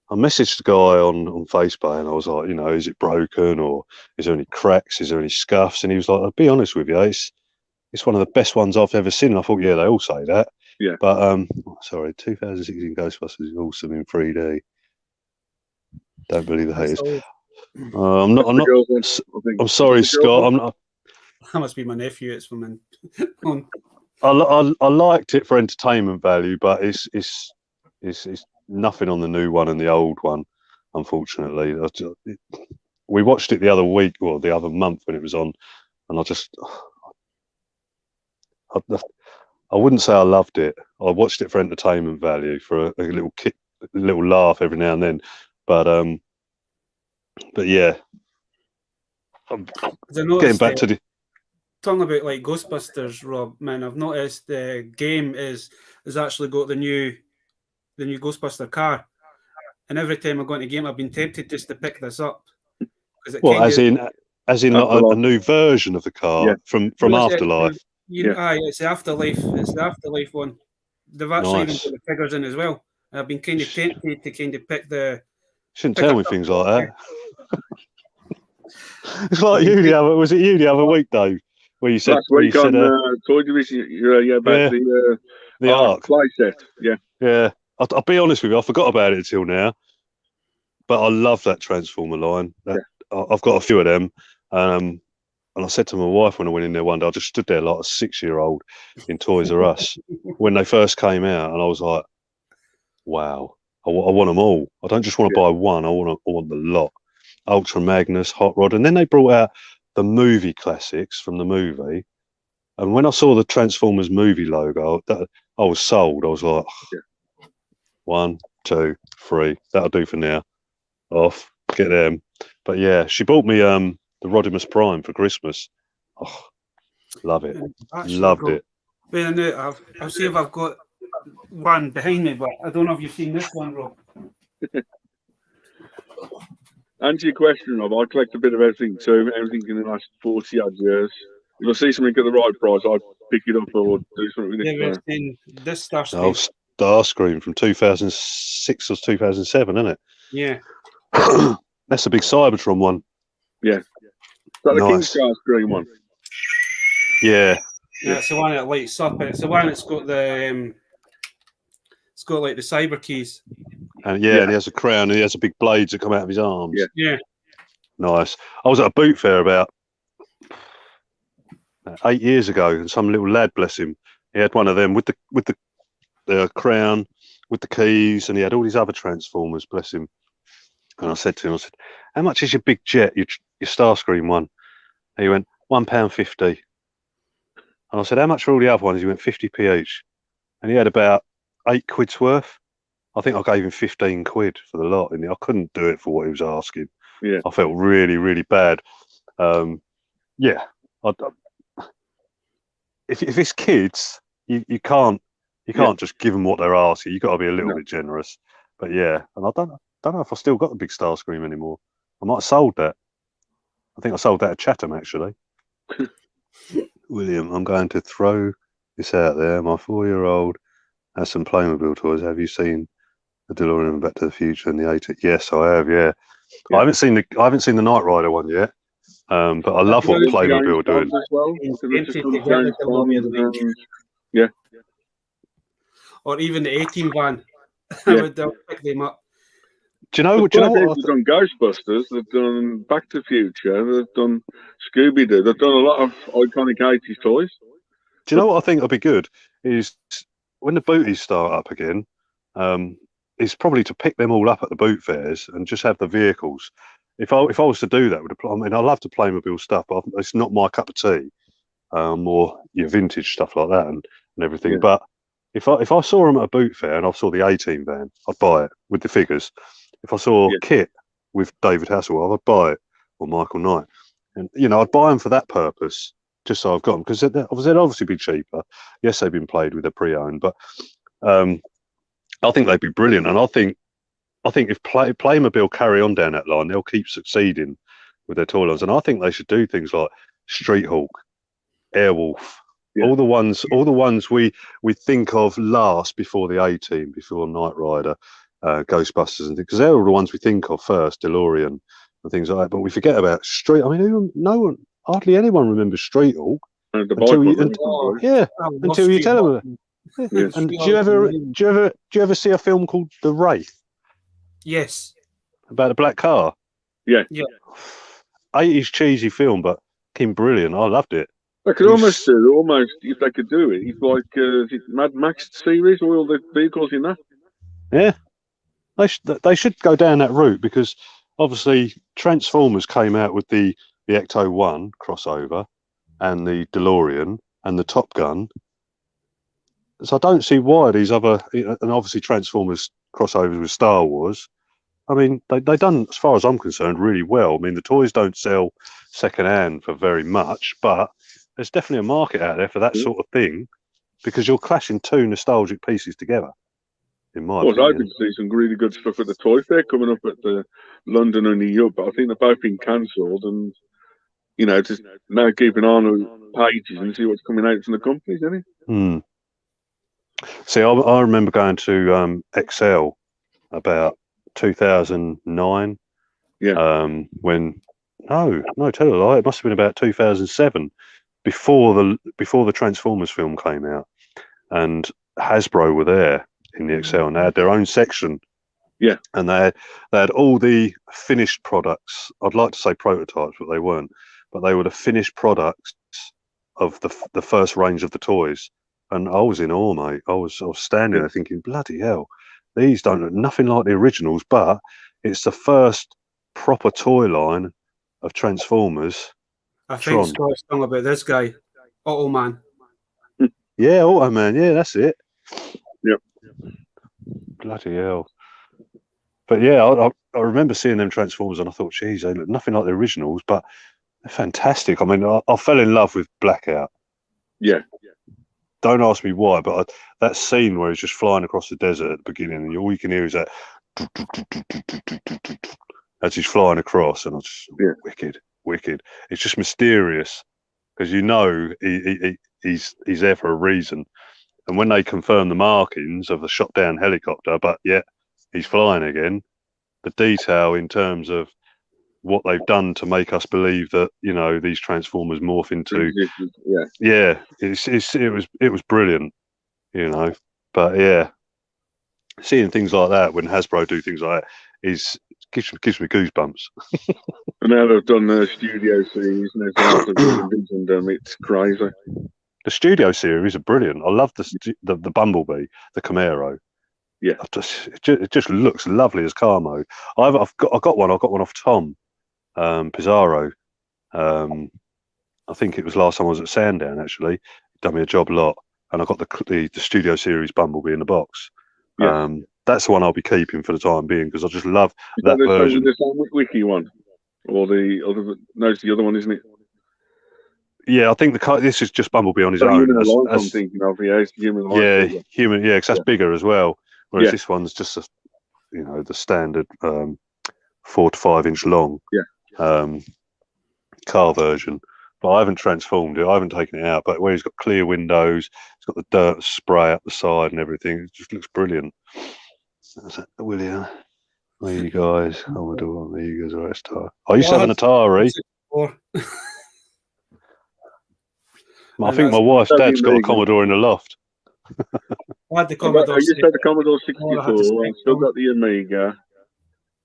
I messaged the guy on Facebook and I was like, you know, is it broken or is there any cracks? Is there any scuffs? And he was like, I'll be honest with you, it's one of the best ones I've ever seen. And I thought, yeah, they all say that. Yeah. But sorry, 2016 Ghostbusters is awesome in 3D. Don't believe the haters. I'm not. I'm sorry, Scott. I'm not. That must be my nephew. It's from I liked it for entertainment value, but it's nothing on the new one and the old one, unfortunately. We watched it the other week, or the other month when it was on, and I wouldn't say I loved it. I watched it for entertainment value, for a little kick, a little laugh every now and then. But yeah, I'm getting back to the. Talking about like Ghostbusters, Rob, man, I've noticed the game has actually got the new Ghostbuster car, and every time I go into the game, I've been tempted just to pick this up. Well, as in a new version of the car from Afterlife. It's the Afterlife. It's the Afterlife one. They've actually even put the figures in as well. And I've been kind of tempted to kind of pick the. Shouldn't tell me things like that. It's like you the other. Was it you the other week, Dave? Where you said last week on Toy Division, about the Ark play set. Yeah. I'll be honest with you, I forgot about it until now. But I love that Transformer line. I've got a few of them. And I said to my wife when I went in there one day, I just stood there like a 6-year-old in Toys R Us when they first came out, and I was like, wow, I want them all. I don't just want to buy one. I want the lot. Ultra Magnus, Hot Rod, and then they brought out the movie classics from the movie. And when I saw the Transformers movie logo, I was sold. I was like, 1, 2, 3, that'll do for now. Off, get them. But yeah, she bought me the Rodimus Prime for Christmas. Oh, love it. Loved it. Well, I'll see if I've got one behind me, but I don't know if you've seen this one, Rob. Answer your question, Rob. I collect a bit of everything too. Everything in the last 40 odd years. If I see something at the right price, I'd pick it up or do something with it. Yeah, we've seen this Starscream. Oh, Starscream from 2006 or 2007, isn't it? Yeah. That's a big Cybertron one. Yeah. Is that the King Starscream one? Yeah. Yeah, it's the one that lights up. It's the one that's got the it's got like the cyber keys. And and he has a crown and he has a big blades that come out of his arms. Yeah. Nice. I was at a boot fair about 8 years ago, and some little lad, bless him, he had one of them with the crown, with the keys, and he had all these other Transformers, bless him. And I said to him, how much is your big jet, your Starscream one? And he went, £1.50. And I said, how much for all the other ones? He went, 50p each. And he had about £8 worth. I think I gave him 15 quid for the lot, and I couldn't do it for what he was asking. Yeah, I felt really, really bad. If it's kids, you can't just give them what they're asking. You've got to be a little bit generous. But yeah, and I don't know if I still got the big Starscream anymore. I might have sold that. I think I sold that at Chatham actually. William, I'm going to throw this out there. My 4-year-old has some Playmobil toys. Have you seen the DeLorean and Back to the Future and the 80? Yes, I have. Yeah. I haven't seen the Knight Rider one yet. But I love what Playmobil are doing. As well. Together, Yeah. Or even the 18 van. I would pick them up. Do you know what? They've done Ghostbusters, they've done Back to the Future, they've done Scooby-Doo, they've done a lot of iconic 80s toys. Do you know what I think would be good is when the booties start up again, is probably to pick them all up at the boot fairs and just have the vehicles. If I was to do that, I mean, I love the Playmobil stuff, but it's not my cup of tea. Or your vintage stuff like that and everything. Yeah. But if I saw them at a boot fair and I saw the 18 van, I'd buy it with the figures. If I saw Kit with David Hasselhoff, I'd buy it, or Michael Knight. And, I'd buy them for that purpose, just so I've got them, because they'd obviously be cheaper. Yes, they've been played with a pre-owned, but I think they'd be brilliant. And I think if Playmobil carry on down that line, they'll keep succeeding with their toy lines. And I think they should do things like Street Hawk, Airwolf, all the ones we think of last before the A-Team, before Knight Rider, Ghostbusters, and things, because they're all the ones we think of first, DeLorean and things like that. But we forget about Street. I mean, hardly anyone remembers Street Hawk until you tell them. Yeah. And do you ever see a film called The Wraith? Yes. About the black car. Yeah. 80s cheesy film, but came brilliant. I loved it. They could almost if they could do it. It's like Mad Max series, all the vehicles in that. Yeah, they should go down that route, because obviously Transformers came out with the Ecto 1 crossover and the DeLorean and the Top Gun. So I don't see why these other, and obviously Transformers crossovers with Star Wars. I mean, they done, as far as I'm concerned, really well. I mean, the toys don't sell secondhand for very much, but there's definitely a market out there for that sort of thing, because you're clashing two nostalgic pieces together. In my opinion. I've been seeing some really good stuff at the toy fair coming up at the London and New York, but I think they've both been cancelled, and just now keeping on with pages and see what's coming out from the companies, isn't it? See, I remember going to XL about 2009. Yeah. When tell a lie, it must have been about 2007, before the Transformers film came out, and Hasbro were there in the XL, and they had their own section. Yeah. And they had all the finished products. I'd like to say prototypes, but they weren't. But they were the finished products of the first range of the toys. And I was in awe, mate. I was standing there thinking, bloody hell, these don't look nothing like the originals, but it's the first proper toy line of Transformers. I think Scott's song about this guy, Automan. Yeah, Automan. Yeah, that's it. Yep. Bloody hell. But yeah, I remember seeing them Transformers, and I thought, geez, they look nothing like the originals, but they're fantastic. I mean, I fell in love with Blackout. Yeah. Don't ask me why, but that scene where he's just flying across the desert at the beginning, and all you can hear is that as he's flying across, and it's wicked. It's just mysterious, because he's there for a reason. And when they confirm the markings of the shot down helicopter, but yet he's flying again, the detail in terms of what they've done to make us believe that these Transformers morph into it was brilliant, but yeah, seeing things like that when Hasbro do things like that gives me goosebumps. And now they've done the studio series and it's crazy. The studio series are brilliant. I love the Bumblebee, the Camaro. Yeah, it just looks lovely as car mode. I got one off Tom Pizarro. I think it was last time I was at Sandown, actually. He'd done me a job lot, and I got the studio series Bumblebee in the box. Yeah. That's the one I'll be keeping for the time being, because I just love that version. The Wiki one, or the other? No, it's the other one, isn't it? Yeah, I think this is just Bumblebee on his own. I'm thinking of, it's human. Human. Yeah, because that's bigger as well. Whereas this one's just the standard 4 to 5 inch long car version. But I haven't transformed it. I haven't taken it out. But where he's got clear windows, it's got the dirt spray up the side and everything. It just looks brilliant. That's it, William. There you guys. Commodore. There you guys are Star. I used to have an Atari. I think my wife's dad's got a Commodore in the loft. I had the Commodore. I used to have the Commodore 64. I've still got the Amiga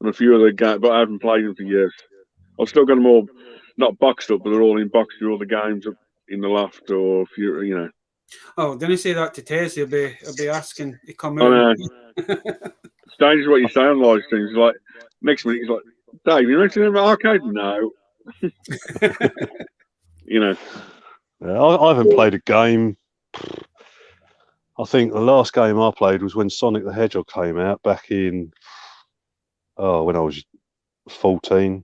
and a few other games, but I haven't played them for years. I've still got them all, not boxed up, but they're all in boxes. All the games up in the loft, or if you know. Oh, didn't say that to Tez. He'll be asking to come out. out. Strange what you say on live streams. Like next minute, he's like, "Dave, you mentioned an arcade?" No. You know. Yeah, I haven't played a game. I think the last game I played was when Sonic the Hedgehog came out back in, when I was 13,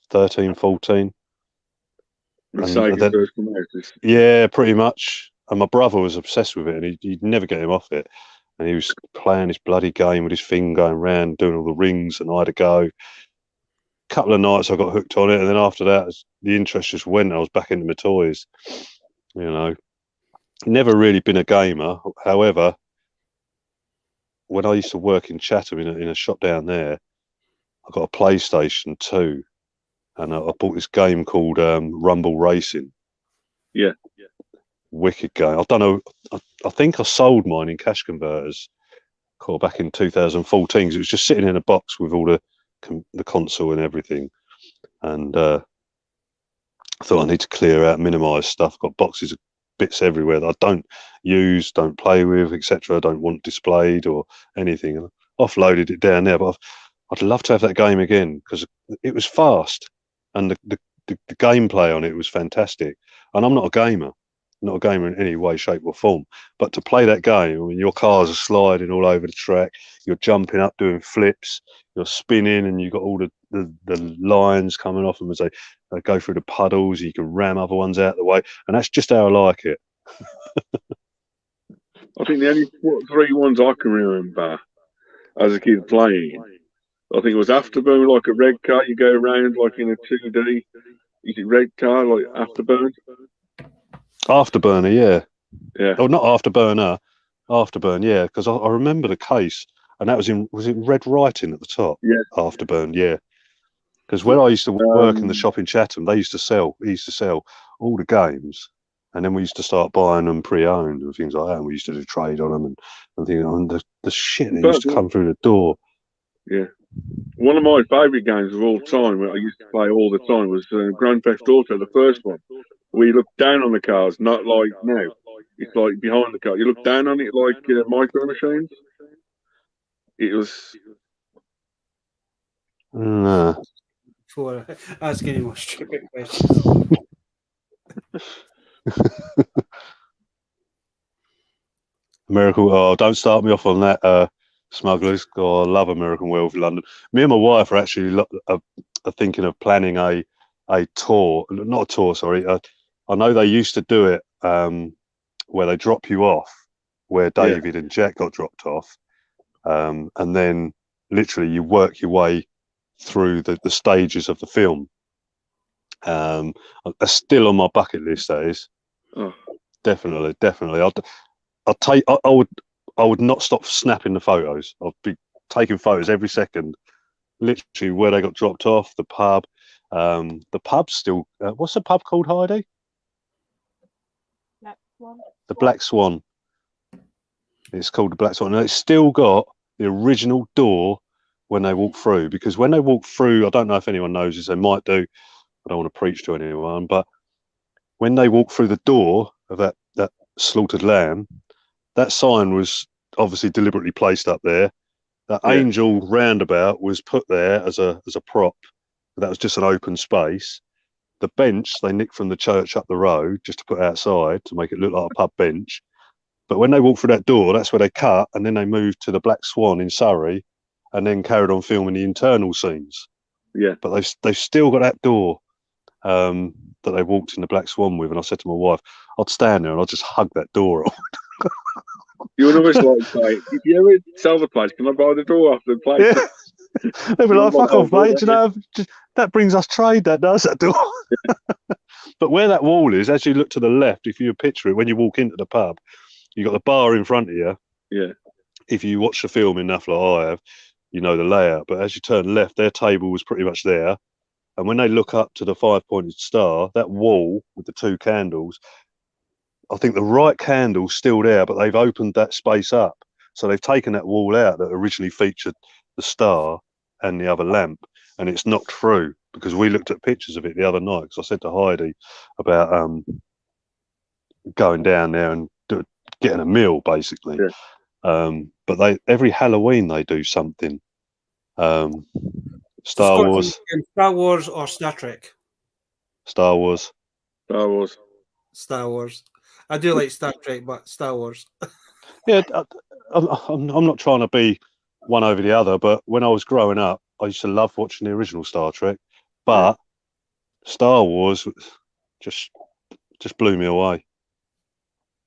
14. Yeah, pretty much. And my brother was obsessed with it, and he'd never get him off it. And he was playing this bloody game with his thing going around, doing all the rings, and I had to go. A couple of nights I got hooked on it, and then after that, the interest just went. I was back into my toys, you know. Never really been a gamer. However, when I used to work in Chatham in a shop down there, I got a PlayStation 2, and I bought this game called Rumble Racing. Yeah. Wicked game. I don't know. I think I sold mine in cash converters back in 2014 because it was just sitting in a box with all the console and everything. And I thought I need to clear out, minimise stuff. Got boxes of bits everywhere that I don't use, don't play with, etc. I don't want displayed or anything. And I offloaded it down there, but I'd love to have that game again because it was fast and the gameplay on it was fantastic. And I'm not a gamer in any way, shape or form, but to play that game, I mean, your cars are sliding all over the track, you're jumping up, doing flips, you're spinning, and you've got all the lines coming off them as they go through the puddles. You can ram other ones out of the way, and that's just how I like it. I think the only 3 ones I can remember as a kid playing, I think it was Afterburn, like a red car, you go around like in a 2D. Is it red car, like Afterburn? Afterburner, yeah. Yeah. Oh, not Afterburner. Afterburn, yeah. Because I remember the case, and that was it red writing at the top? Yeah. Afterburn, yeah. Because when I used to work in the shop in Chatham, he used to sell all the games, and then we used to start buying them pre-owned and things like that. And we used to do trade on them and things. And the shit that used to come through the door. Yeah. One of my favourite games of all time, I used to play all the time, was Grand Theft Auto, the first one. We look down on the cars, not like now. It's like behind the car. You look down on it like micro machines. It was. For asking any more stupid questions. Miracle. Oh, don't start me off on that, smugglers. God, I love American Werewolf in London. Me and my wife are actually are thinking of planning a tour. Not a tour, sorry. I know they used to do it where they drop you off, where David and Jack got dropped off, and then literally you work your way through the stages of the film. That's still on my bucket list. That is definitely. I would not stop snapping the photos. I'd be taking photos every second. Literally where they got dropped off, the pub. The pub's still. What's the pub called, Heidi? The Black Swan. It's called the Black Swan, and it's still got the original door when they walk through. Because when they walk through, I don't know if anyone knows this. They might do. I don't want to preach to anyone, but when they walk through the door of that slaughtered lamb, that sign was obviously deliberately placed up there. That angel roundabout was put there as a prop. That was just an open space. The bench they nicked from the church up the road just to put outside to make it look like a pub bench. But when they walked through that door, that's where they cut, and then they moved to the Black Swan in Surrey, and then carried on filming the internal scenes. Yeah. But they've still got that door that they walked in the Black Swan with, and I said to my wife, I'd stand there and I'd just hug that door off. You would always like say, if you ever sell the place, can I buy the door off the place? Yeah. They'd be like, fuck off, mate. You know, that brings us trade, that does, that door. But where that wall is, as you look to the left, if you picture it, when you walk into the pub, you got the bar in front of you. Yeah. If you watch the film enough like I have, you know the layout. But as you turn left, their table was pretty much there. And when they look up to the 5-pointed star, that wall with the 2 candles, I think the right candle's still there, but they've opened that space up. So they've taken that wall out that originally featured the star and the other lamp, and it's knocked through, because we looked at pictures of it the other night, because I said to Heidi about going down there and getting a meal, basically. Yeah. But every Halloween they do something. Star Wars. Star Wars or Star Trek? Star Wars. Star Wars. Star Wars. I do like Star Trek, but Star Wars. Yeah, I'm not trying to be one over the other, but when I was growing up, I used to love watching the original Star Trek, but Star Wars just blew me away.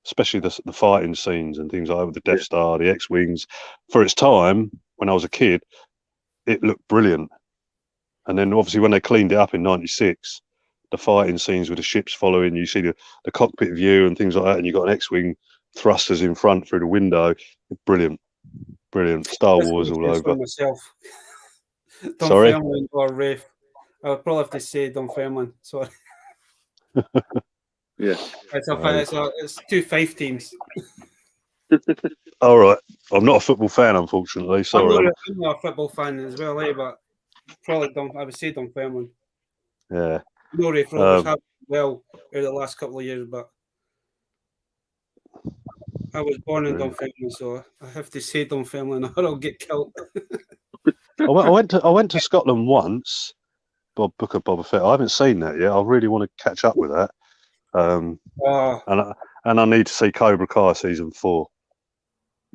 Especially the fighting scenes and things like that with the Death Star, the X-Wings. For its time, when I was a kid, it looked brilliant. And then obviously when they cleaned it up in '96, the fighting scenes with the ships following, you see the cockpit view and things like that, and you got an X-Wing thrusters in front through the window. Brilliant. Star Wars all over. Myself. Sorry? Dunfermline or Rafe. I would probably have to say Dunfermline. Sorry. Yeah. It's 2 Fife teams. All right. I'm not a football fan, unfortunately. Sorry. I'm not a football fan as well, but probably I would say Dunfermline. Yeah. No, Rafe Rovers have well over the last couple of years, but I was born in Dunfermline, so I have to say Dunfermline or I'll get killed. I went to Scotland once. Book of Boba Fett. I haven't seen that yet. I really want to catch up with that. And I need to see Cobra Kai season 4.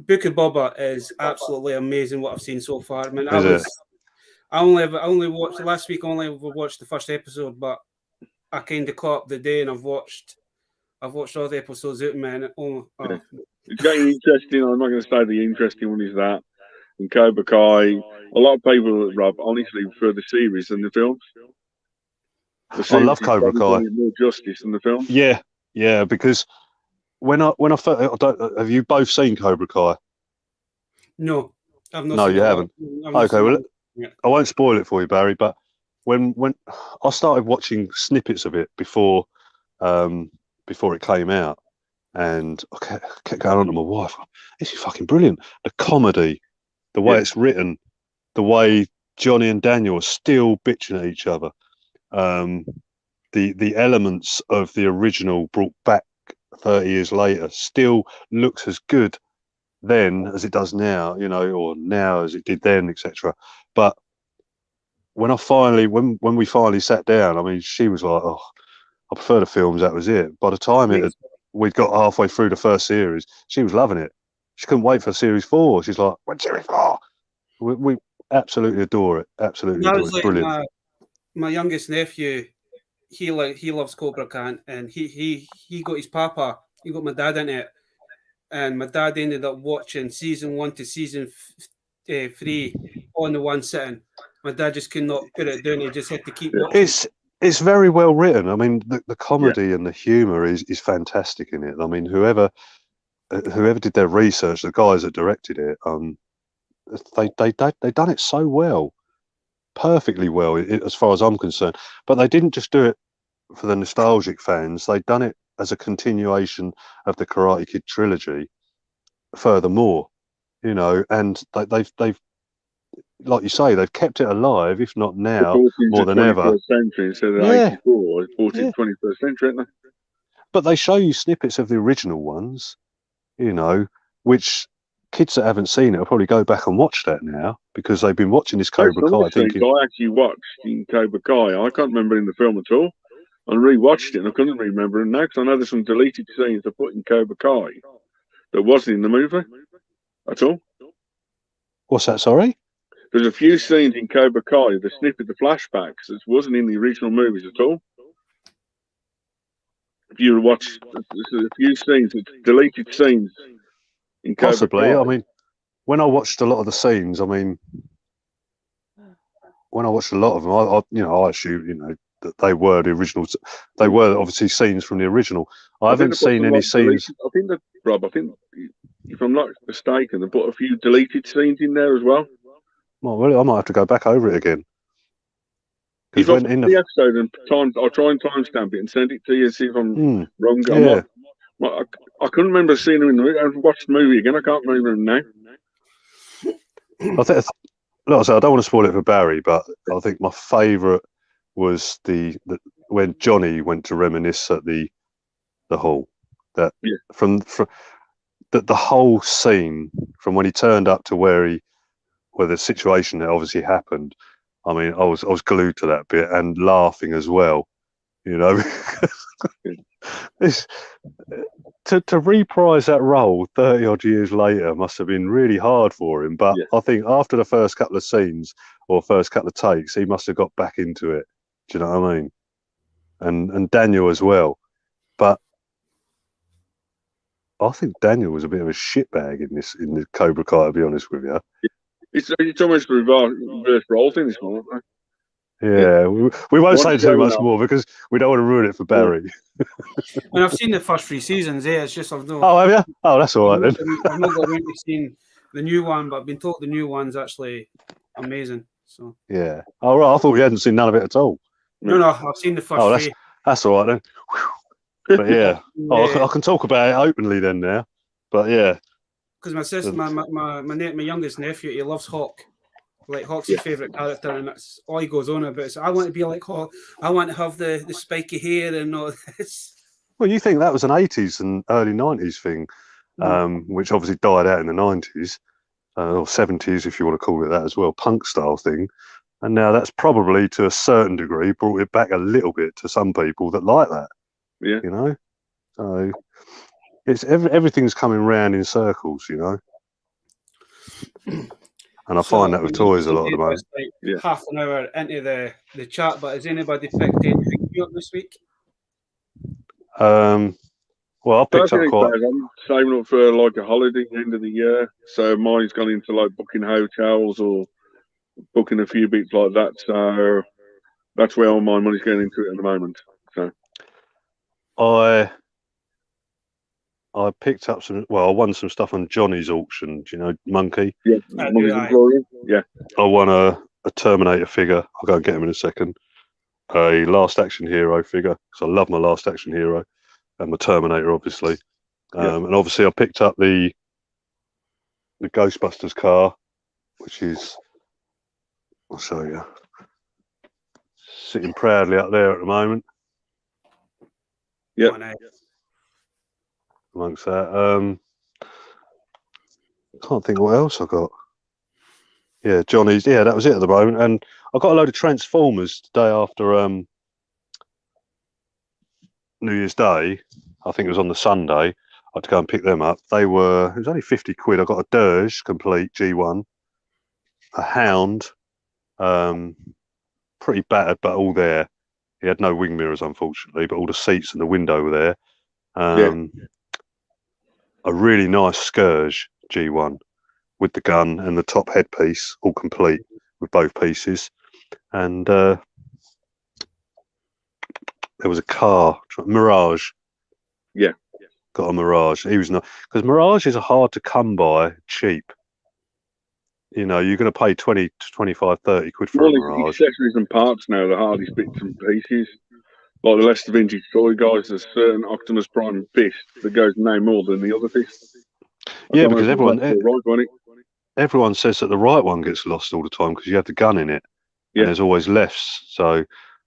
Book of Boba is absolutely amazing. What I've seen so far. I mean, I only watched last week. I only watched the first episode, but I kind of caught up the day, and I've watched all the episodes out, man. It's getting interesting. I'm not going to say the interesting one is that. And Cobra Kai, a lot of people, Rob, honestly prefer the series than the films. I love Cobra Kai. More justice than the film. Yeah, because when I first, have you both seen Cobra Kai? No, I've not. No, you haven't. Okay, well, I won't spoil it for you, Barry. But when I started watching snippets of it before it came out, and I kept going on to my wife, this is fucking brilliant. The comedy, the way it's written, the way Johnny and Daniel are still bitching at each other, the elements of the original brought back 30 years later still looks as good then as it does now, or now as it did then, etc. But when we finally sat down, I mean, she was like, "Oh, I prefer the films." That was it. By the time we'd got halfway through the first series, she was loving it. She couldn't wait for series 4. She's like, "When's series 4?" We absolutely adore it. Absolutely adore it. It's brilliant. My youngest nephew, he loves Cobra Kai, and he got his papa. He got my dad into it, and my dad ended up watching season 1 to season 3 on the one sitting. My dad just could not put it down. He just had to keep watching. It's very well written. I mean, the comedy and the humour is fantastic in it. I mean, whoever did their research, the guys that directed it, they done it so well, perfectly well, as far as I'm concerned. But they didn't just do it for the nostalgic fans. They'd done it as a continuation of the Karate Kid trilogy. Furthermore, and they've like you say, they've kept it alive, if not now, more than ever. Century instead of 84, it's brought in 21st century, isn't it? But they show you snippets of the original ones, which kids that haven't seen it will probably go back and watch that now, because they've been watching this Cobra Kai thinking... I actually watched in Cobra Kai. I can't remember in the film at all. I rewatched it and I couldn't remember it now, because I know there's some deleted scenes they put in Cobra Kai that wasn't in the movie at all. What's that, sorry? There's a few scenes in Cobra Kai, the snippet, the flashbacks, that wasn't in the original movies at all. If you watch, there's a few scenes, deleted scenes in Cobra Possibly. Kai. I mean, when I watched a lot of the scenes, I watched a lot of them. I assume, that they were the original. They were obviously scenes from the original. I haven't seen any scenes. I think that, Rob, if I'm not mistaken, they put a few deleted scenes in there as well. Well, really, I might have to go back over it again. If I find the episode and I'll try and timestamp it and send it to you and see if I'm wrong. Yeah. I couldn't remember seeing him in the movie. I've watched the movie again. I can't remember him now. I think, like I said, I don't want to spoil it for Barry, but I think my favourite was the when Johnny went to reminisce at the hall. That from the whole scene from when he turned up to where the situation that obviously happened. I mean, I was glued to that bit and laughing as well. You know, to reprise that role 30 odd years later must have been really hard for him. But I think after the first couple of scenes or first couple of takes, he must have got back into it. Do you know what I mean? And Daniel as well. But I think Daniel was a bit of a shitbag in the Cobra Kai, to be honest with you. It's almost reverse roles in this one, aren't they? Yeah, we won't say too much more because we don't want to ruin it for Barry. And I've seen the first 3 seasons. It's just I've no. Oh, have you? Oh, that's all right then. I've not got around to seeing the new one, but I've been told the new one's actually amazing. So yeah. Oh, right. I thought you hadn't seen none of it at all. No, I've seen the first 3. That's all right then. But yeah, I can talk about it openly then now. But yeah, because my sister, my youngest nephew, he loves Hawk. Like Hawk's his favourite character, and that's all he goes on about. So I want to be like Hawk. I want to have the spiky hair and all this. Well, you think that was an 80s and early 90s thing, which obviously died out in the 90s or 70s, if you want to call it that as well, punk style thing. And now that's probably to a certain degree brought it back a little bit to some people that like that. Yeah, you know. So it's everything's coming round in circles, you know. And I find that with toys a lot at the moment. Like half an hour into the chat, but has anybody picked anything new up this week? Well, I picked up quite. I'm saving up for like a holiday at the end of the year, so mine's gone into like booking hotels or booking a few bits like that. So that's where all my money's going into it at the moment. So I picked up some. Well, I won some stuff on Johnny's auction. Do you know Monkey? Yeah, yeah. I won a Terminator figure. I'll go and get him in a second. A Last Action Hero figure, because I love my Last Action Hero and my Terminator, obviously. And obviously, I picked up the Ghostbusters car, which is, I'll show you, sitting proudly up there at the moment. Yeah. Amongst that, can't think what else I got. Yeah, Johnny's. Yeah, that was it at the moment. And I got a load of Transformers the day after New Year's Day. I think it was on the Sunday. I had to go and pick them up. It was only 50 quid. I got a Dirge complete G1, a Hound, pretty battered, but all there. He had no wing mirrors, unfortunately, but all the seats and the window were there. A really nice Scourge G1 with the gun and the top headpiece, all complete with both pieces. And there was a car, Mirage. Yeah. Got a Mirage. He was not, because Mirages are hard to come by cheap. You know, you're going to pay 20, 25, 30 quid for a Mirage. Accessories and parts now, the hardest bits and pieces. Like the Leicester Vintage Toy guys, there's certain Optimus Prime fist that goes no more than the other fist. Yeah, because everyone says that the right one gets lost all the time because you have the gun in it, and there's always less. So,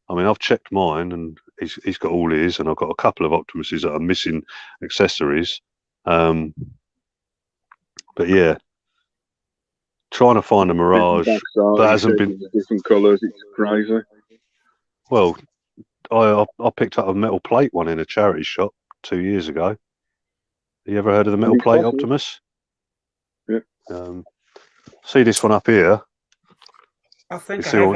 I mean, I've checked mine, and he's got all his, and I've got a couple of Optimuses that are missing accessories. But yeah, trying to find a Mirage that hasn't been different colours. It's crazy. Well, I picked up a metal plate one in a charity shop 2 years ago. You ever heard of the metal plate Optimus? Yeah. See this one up here? I think see all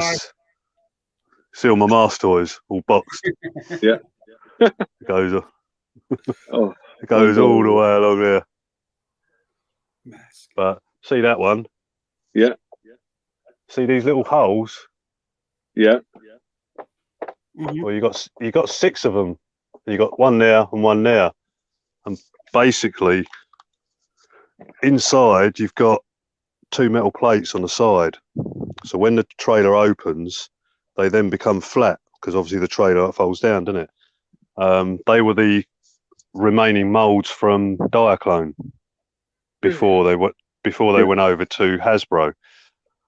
my Mars toys all boxed. Yeah. It goes all the way along there. But see that one? Yeah. See these little holes? Yeah. Mhm. Well, you got 6 of them. You got one there and one there, and basically inside you've got 2 metal plates on the side. So when the trailer opens, they then become flat because obviously the trailer folds down, doesn't it? They were the remaining molds from Diaclone before they went over to Hasbro.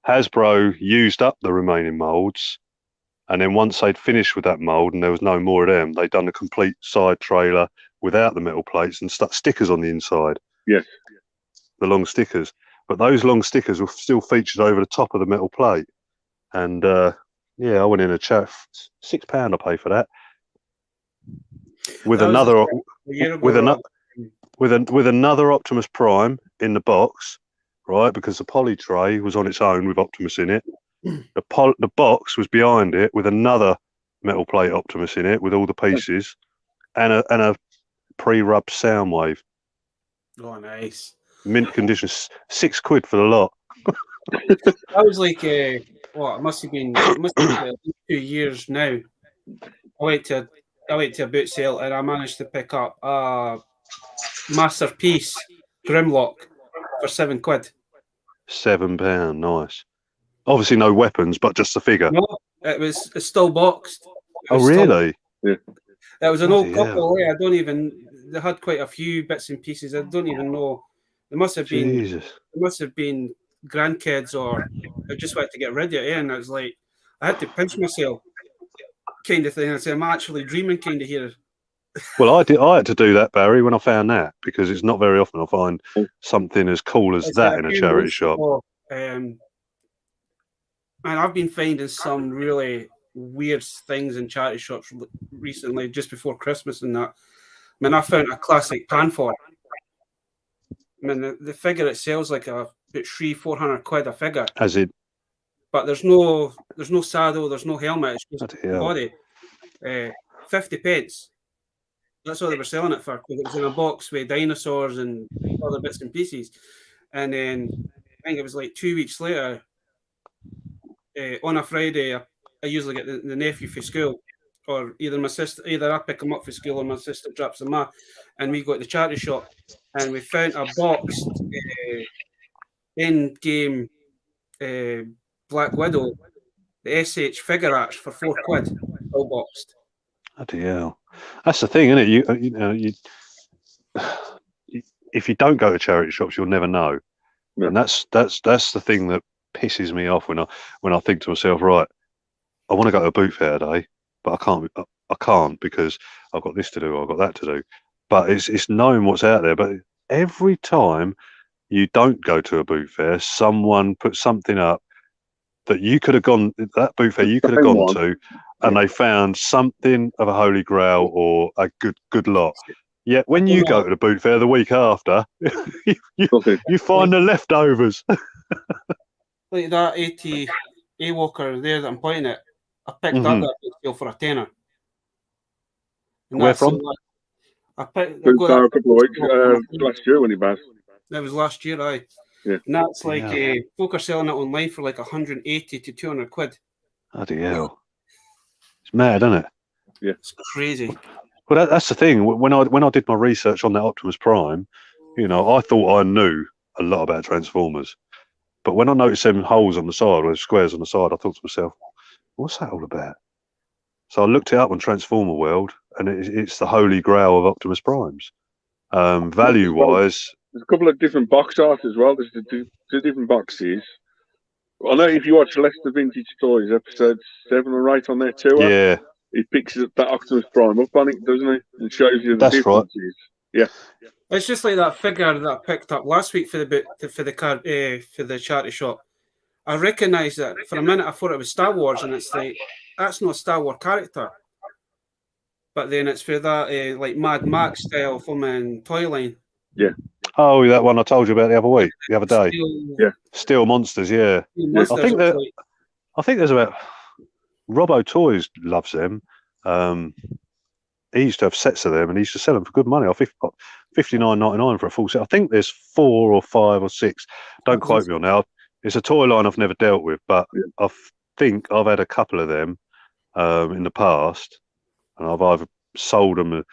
Hasbro used up the remaining molds, and then once they'd finished with that mold and there was no more of them, they'd done a complete side trailer without the metal plates and stuck stickers on the inside. Yes. The long stickers. But those long stickers were still featured over the top of the metal plate. And yeah, I went in a chat. £6 I pay for that. With That was another a year ago, with another Optimus Prime in the box, right? Because the poly tray was on its own with Optimus in it. The box was behind it with another metal plate Optimus in it with all the pieces, and a pre-rubbed Soundwave. Oh, nice. Mint condition, £6 for the lot. That was like it must have been 2 years now. I went to a boot sale and I managed to pick up a Masterpiece Grimlock for £7. £7, nice. Obviously no weapons, but just the figure. No, it's still boxed. Oh really? Yeah. It was an Bloody old couple. I don't even. They had quite a few bits and pieces. I don't even know. There must have been. Jesus. There must have been grandkids, or I just wanted to get rid of it. And I was like, I had to pinch myself, kind of thing. I said, I'm actually dreaming, kind of here. Well, I had to do that, Barry, when I found that, because it's not very often I find something as cool as that in a charity shop. And I've been finding some really weird things in charity shops recently, just before Christmas and that. I mean, I found a classic Panfor. I mean, the figure it sells like about £300-400 a figure. As it, but there's no saddle, there's no helmet. It's just body. 50 pence. That's all they were selling it for. It was in a box with dinosaurs and other bits and pieces. And then I think it was like 2 weeks later. On a Friday, I usually get the nephew for school, or either I pick him up for school, or my sister drops him off, and we go to the charity shop, and we found a boxed end-game Black Widow, the SH figure arts for £4, all boxed. bloody hell. That's the thing, isn't it? You know, if you don't go to charity shops, you'll never know. Yeah. And that's the thing that pisses me off when I think to myself, right, I want to go to a boot fair today, but I can't because I've got this to do, I've got that to do. But it's knowing what's out there. But every time you don't go to a boot fair, someone puts something up that you could have gone, that boot fair you could have gone to, and they found something of a holy grail or a good lot. Yet when you go to the boot fair the week after, you find the leftovers. Like that 80 A-Walker there that I'm pointing at, I picked up that deal for £10. Where from? I picked a couple of weeks last year when he passed. That was last year, aye. Yeah. And that's like folk are selling it online for like £180 to £200. Bloody hell. It's mad, isn't it? Yeah. It's crazy. Well, that's the thing. When I did my research on that Optimus Prime, you know, I thought I knew a lot about Transformers. But when I noticed them holes on the side, or squares on the side, I thought to myself, what's that all about? So I looked it up on Transformer World, and it's the holy grail of Optimus Primes. Value-wise... There's a couple of different box arts as well. There's two different boxes. I know if you watch Lester Vintage Toys, episode 7 or 8 on there too. Yeah. He picks that Optimus Prime up on it, doesn't he? And shows you the differences. Right. Yeah. It's just like that figure that I picked up last week for the charity shop. I recognised it for a minute. I thought it was Star Wars, and it's like that's not a Star Wars character. But then it's for that like Mad Max style from Toyline. Yeah. Oh, that one I told you about the other day. Steel Monsters. Yeah. Monsters, I think there's about Robbo Toys loves them. He used to have sets of them, and he used to sell them for good money. I think $59.99 for a full set. I think there's 4 or 5 or 6. Don't quote me on that. It's a toy line I've never dealt with, but I think I've had a couple of them. in the past, and I've either sold them a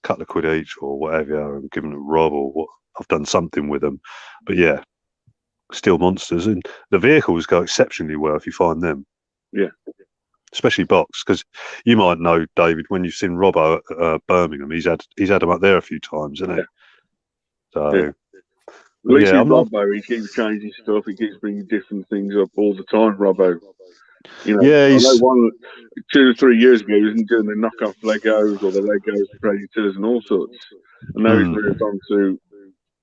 couple of quid each or whatever, and given them to Rob, or what. I've done something with them. But yeah, still monsters, and the vehicles go exceptionally well if you find them. Yeah. Especially box, because you might know, David, when you've seen Robbo at Birmingham, he's had them up there a few times, hasn't he? So, At least yeah, with Robbo, he keeps changing stuff. He keeps bringing different things up all the time, Robbo. You know, yeah, I know 2 or 3 years ago, he wasn't doing the knockoff Legos or the Legos Predators and all sorts. And now he's moved on to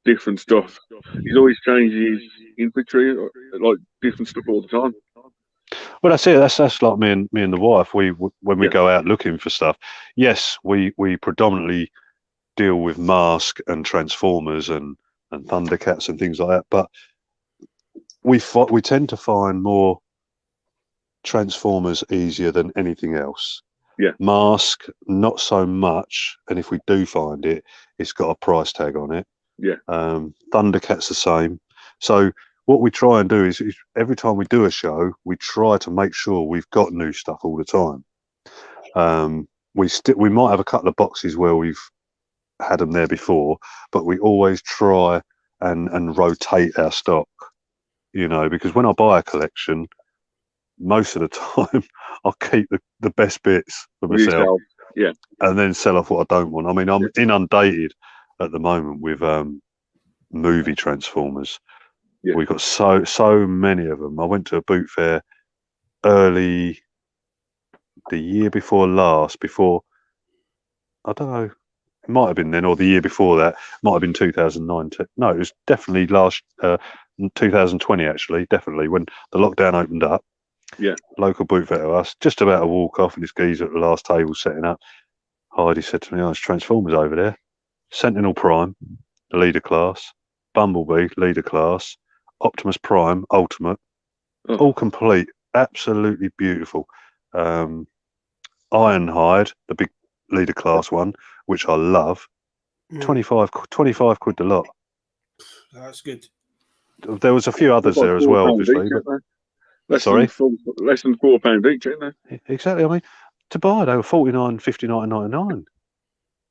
different stuff. He's always changed his infantry, like different stuff all the time. Well, that's it. That's like me and the wife. When we go out looking for stuff, yes, we predominantly deal with Mask and Transformers and Thundercats and things like that. But we tend to find more Transformers easier than anything else. Yeah. Mask, not so much. And if we do find it, it's got a price tag on it. Yeah. Thundercats the same. So what we try and do is every time we do a show, we try to make sure we've got new stuff all the time. We might have a couple of boxes where we've had them there before, but we always try and rotate our stock, you know, because when I buy a collection, most of the time I'll keep the best bits for myself, and then sell off what I don't want. I mean, I'm inundated at the moment with movie Transformers. We've got so many of them. I went to a boot fair early the year before last, I don't know, it might have been then or the year before that, might have been 2019. No, it was definitely 2020 actually, definitely, when the lockdown opened up. Yeah. Local boot fair to us, just about to walk off, and this geezer at the last table setting up. Heidi said to me, "Oh, it's Transformers over there. Sentinel Prime, the leader class, Bumblebee, leader class, Optimus Prime, ultimate, all complete, absolutely beautiful. Ironhide, the big leader class one, which I love, 25 quid a lot. That's good. There was a few others there as well, obviously. Less than £4 each, ain't they? Exactly. I mean, to buy, they were 49, 59, 99. Do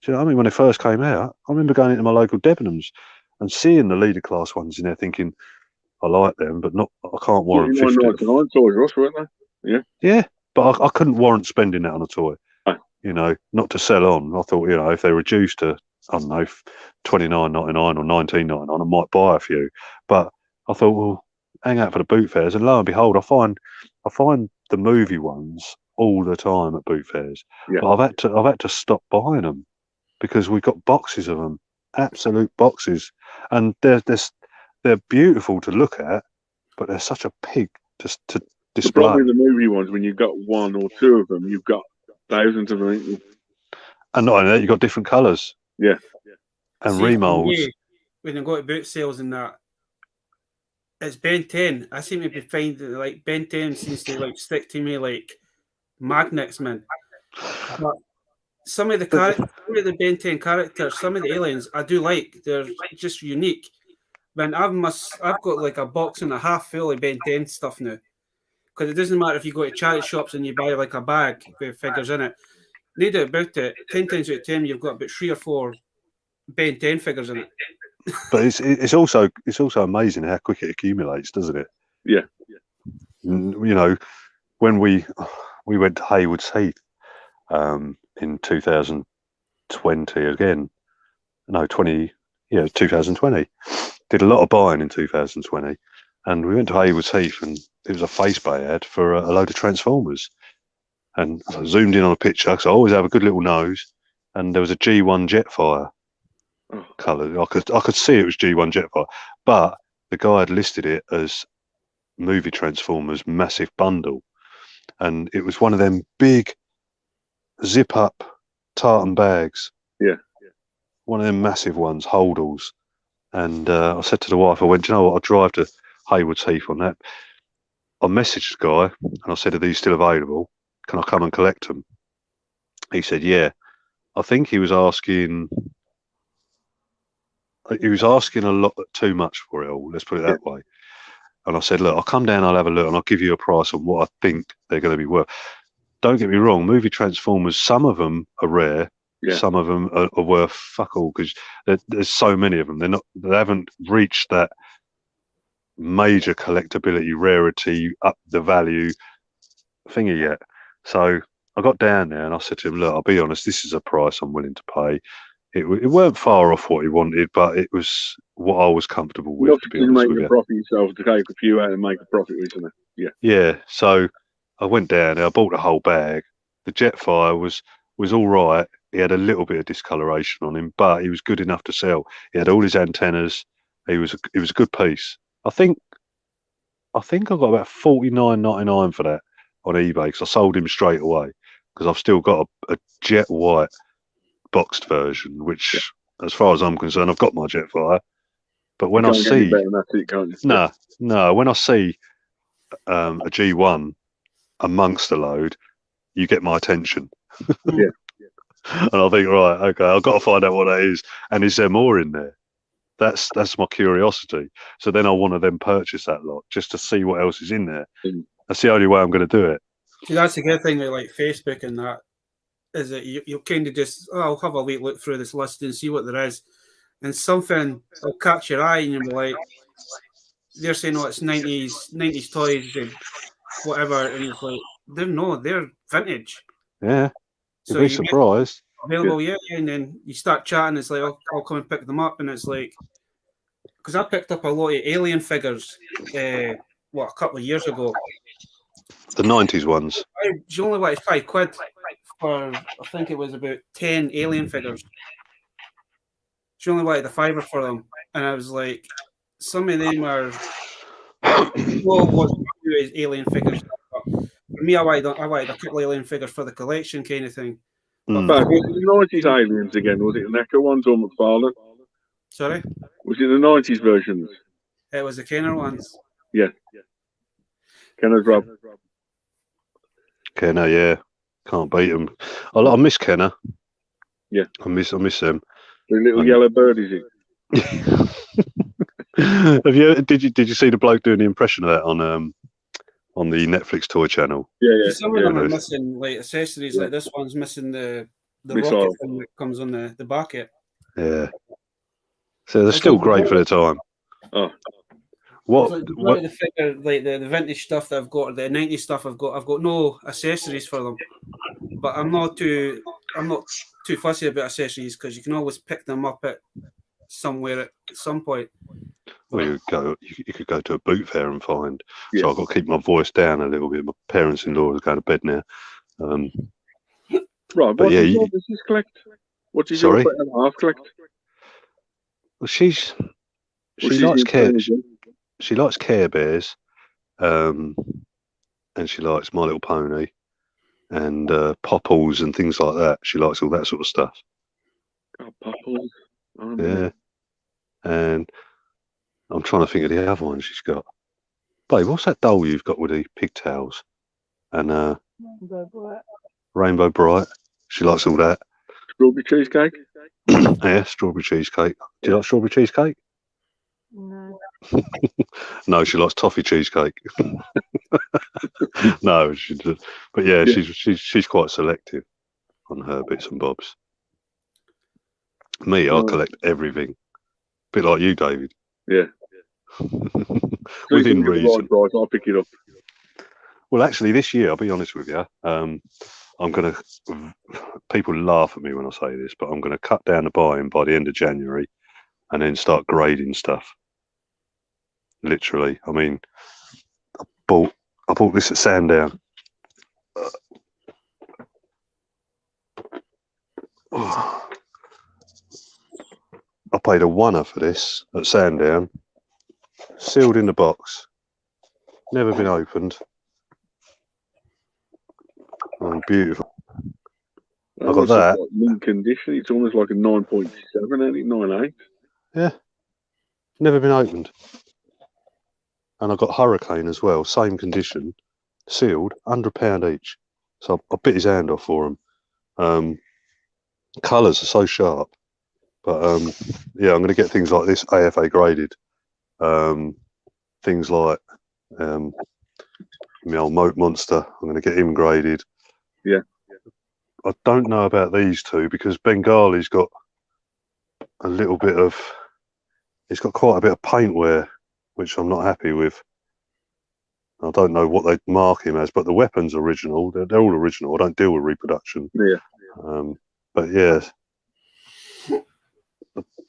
you know what I mean? When they first came out, I remember going into my local Debenhams and seeing the leader class ones in there, thinking, I like them, but not. I can't warrant 50. 49 Toys R Us, weren't they? Yeah. Yeah, but I couldn't warrant spending that on a toy. You know, not to sell on. I thought, you know, if they reduced to, I don't know, $29.99 or $19.99, I might buy a few. But I thought, well, hang out for the boot fairs, and lo and behold, I find the movie ones all the time at boot fairs. Yeah. But I've had to stop buying them because we've got boxes of them, absolute boxes, and they're beautiful to look at, but they're such a pig to display. The problem with the movie ones, when you've got one or two of them, you've got thousands of them. And not only that, you've got different colours. Yeah. And remolds. When they go to boot sales and that, it's Ben 10. I seem to be finding like Ben 10 seems to like stick to me like magnets, man. But some of the Ben 10 characters, some of the aliens, I do like. They're just unique. Man, I've got like a box and a half full of Ben 10 stuff now. Because it doesn't matter if you go to charity shops and you buy like a bag with figures in it. No doubt about it, 10 times out of 10, you've got about 3 or 4 Ben 10 figures in it. But it's also amazing how quick it accumulates, doesn't it? Yeah. You know, when we went to Haywards Heath in 2020 again, no 2020. Did a lot of buying in 2020, and we went to Haywards Heath, and it was a Facebook ad for a load of Transformers, and I zoomed in on a picture because I always have a good little nose, and there was a G1 Jetfire. Colour. I could see it was G1 Jetfire, but the guy had listed it as movie Transformers massive bundle, and it was one of them big zip up tartan bags. Yeah. One of them massive ones, holdalls. And I said to the wife, I went, do you know what? I'll drive to Haywards Heath on that. I messaged the guy and I said, are these still available? Can I come and collect them? He said, yeah. I think he was asking a lot too much for it all, let's put it that way. And I said, look, I'll come down, I'll have a look, and I'll give you a price on what I think they're going to be worth. don't get me wrong, movie Transformers, some of them are rare. Yeah. Some of them are worth fuck all because there's so many of them. They haven't reached that major collectability, rarity, up the value thingy yet. So I got down there and I said to him, look, I'll be honest, this is a price I'm willing to pay. It weren't far off what he wanted, but it was what I was comfortable with, Enough to be to honest make with a you. profit yourself, to take a few out and make a profit, isn't it? Yeah. Yeah. So I went down there, I bought the whole bag. The Jetfire was all right. He had a little bit of discoloration on him, but he was good enough to sell. He had all his antennas. It was a good piece. I think I got about $49.99 for that on eBay because I sold him straight away because I've still got a jet white boxed version, which, as far as I'm concerned, I've got my Jetfire. But when I see no, when I see a G1 amongst the load, you get my attention. Yeah. And I think, right, okay, I've got to find out what that is. And is there more in there? That's my curiosity. So then I want to then purchase that lot just to see what else is in there. That's the only way I'm going to do it. See, that's the good thing with like Facebook and that, is that you'll kind of just, I'll have a wee look through this list and see what there is. And something will catch your eye and you'll be like, they're saying, oh, it's 90s toys and whatever. And it's like, they're vintage. Yeah. So you'd be surprised. Available, yeah. And then you start chatting, it's like, I'll come and pick them up. And it's like, because I picked up a lot of Alien figures, a couple of years ago. The 90s ones. You only like £5 for, I think it was about 10 Alien figures. She only wanted the fiver for them. And I was like, some of them are what is Alien figures. But for me, I wanted a couple of Alien figures for the collection kind of thing. Was it the 90s aliens again? Was it the NECA ones or McFarlane? Sorry? Was it the 90s versions? It was the Kenner ones. Yeah. Kenner's Rob. Kenner, yeah. Can't beat him. I miss Kenner. Yeah. I miss them. The little yellow bird, is it? Did you see the bloke doing the impression of that on the Netflix toy channel? Yeah. Some of them are missing like accessories, like this one's missing the rocket thing that comes on the bucket. Yeah. So they're still great for their time. Oh. What the figure, like the vintage stuff that I've got, the 90s stuff I've got no accessories for them. But I'm not too fussy about accessories because you can always pick them up at somewhere at some point. Well, you could go to a boot fair and find. Yeah. So I've got to keep my voice down a little bit. My parents-in-law are going to bed now. Right, what does your business collect? What does your better half collect? Well, she likes care. She likes Care Bears, and she likes My Little Pony, and Popples and things like that. She likes all that sort of stuff. Oh, Popples. Yeah. And I'm trying to think of the other one she's got. Babe, what's that doll you've got with the pigtails? And Rainbow Bright. She likes all that. Strawberry cheesecake? Yeah, strawberry cheesecake. Do you like strawberry cheesecake? No. No, she likes toffee cheesecake. No, but yeah, she's quite selective on her bits and bobs. Me, I collect everything. A bit like you, David. Yeah. Within reason. Right, I'll pick it up. Well, actually, this year, I'll be honest with you, people laugh at me when I say this, but I'm going to cut down the buying by the end of January and then start grading stuff. Literally. I mean, I bought this at Sandown. I paid £1 for this at Sandown, sealed in the box, never been opened. Oh, beautiful. I got that. Mint condition. It's almost like a 9.7, ain't it? 9.8. Yeah. Never been opened. And I got Hurricane as well, same condition, sealed, £100 each. So I bit his hand off for them. Colours are so sharp. But yeah, I'm going to get things like this AFA graded. Things like my old Moat Monster, I'm going to get him graded. Yeah. I don't know about these two because Bengali's got a little bit of. It's got quite a bit of paint wear, which I'm not happy with. I don't know what they mark him as, but the weapon's original. They're all original. I don't deal with reproduction. Yeah. But yeah,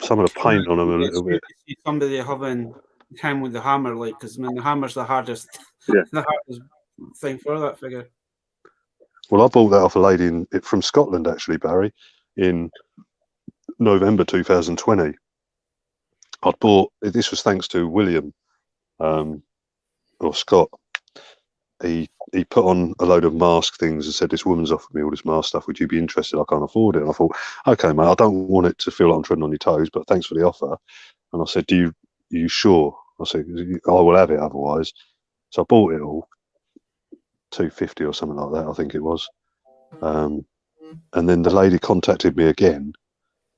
some of the paint on them a little bit. See somebody having him with the hammer, like, because the hammer's the hardest, Yeah. the hardest thing for that figure. Well, I bought that off a lady from Scotland, actually, Barry, in November 2020. I'd bought, this was thanks to William, or Scott. He put on a load of mask things and said, this woman's offered me all this mask stuff. Would you be interested? I can't afford it. And I thought, okay, mate, I don't want it to feel like I'm treading on your toes, but thanks for the offer. And I said, are you sure? I said, I will have it otherwise. So I bought it all, $250 or something like that, I think it was. And then the lady contacted me again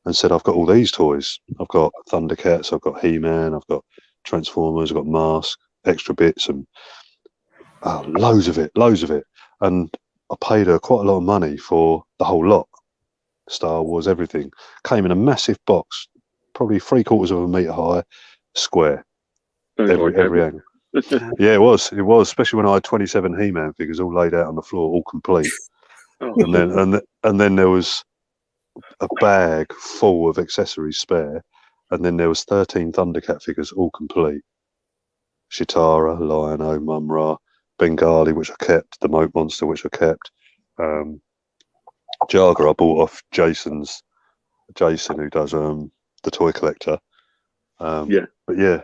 and said, I've got all these toys. I've got Thundercats, I've got He-Man, I've got Transformers, I've got Mask, extra bits, and loads of it. And I paid her quite a lot of money for the whole lot. Star Wars, everything. Came in a massive box, probably 3/4 of a metre high, square. Every angle. Yeah, it was, especially when I had 27 He-Man figures all laid out on the floor, all complete. And then there was a bag full of accessories spare, and then there was 13 Thundercat figures all complete. Chitara, Lion-O, Mumra, Bengali, which I kept, the Moat Monster, which I kept. Jaga I bought off Jason, who does the Toy Collector. But yeah,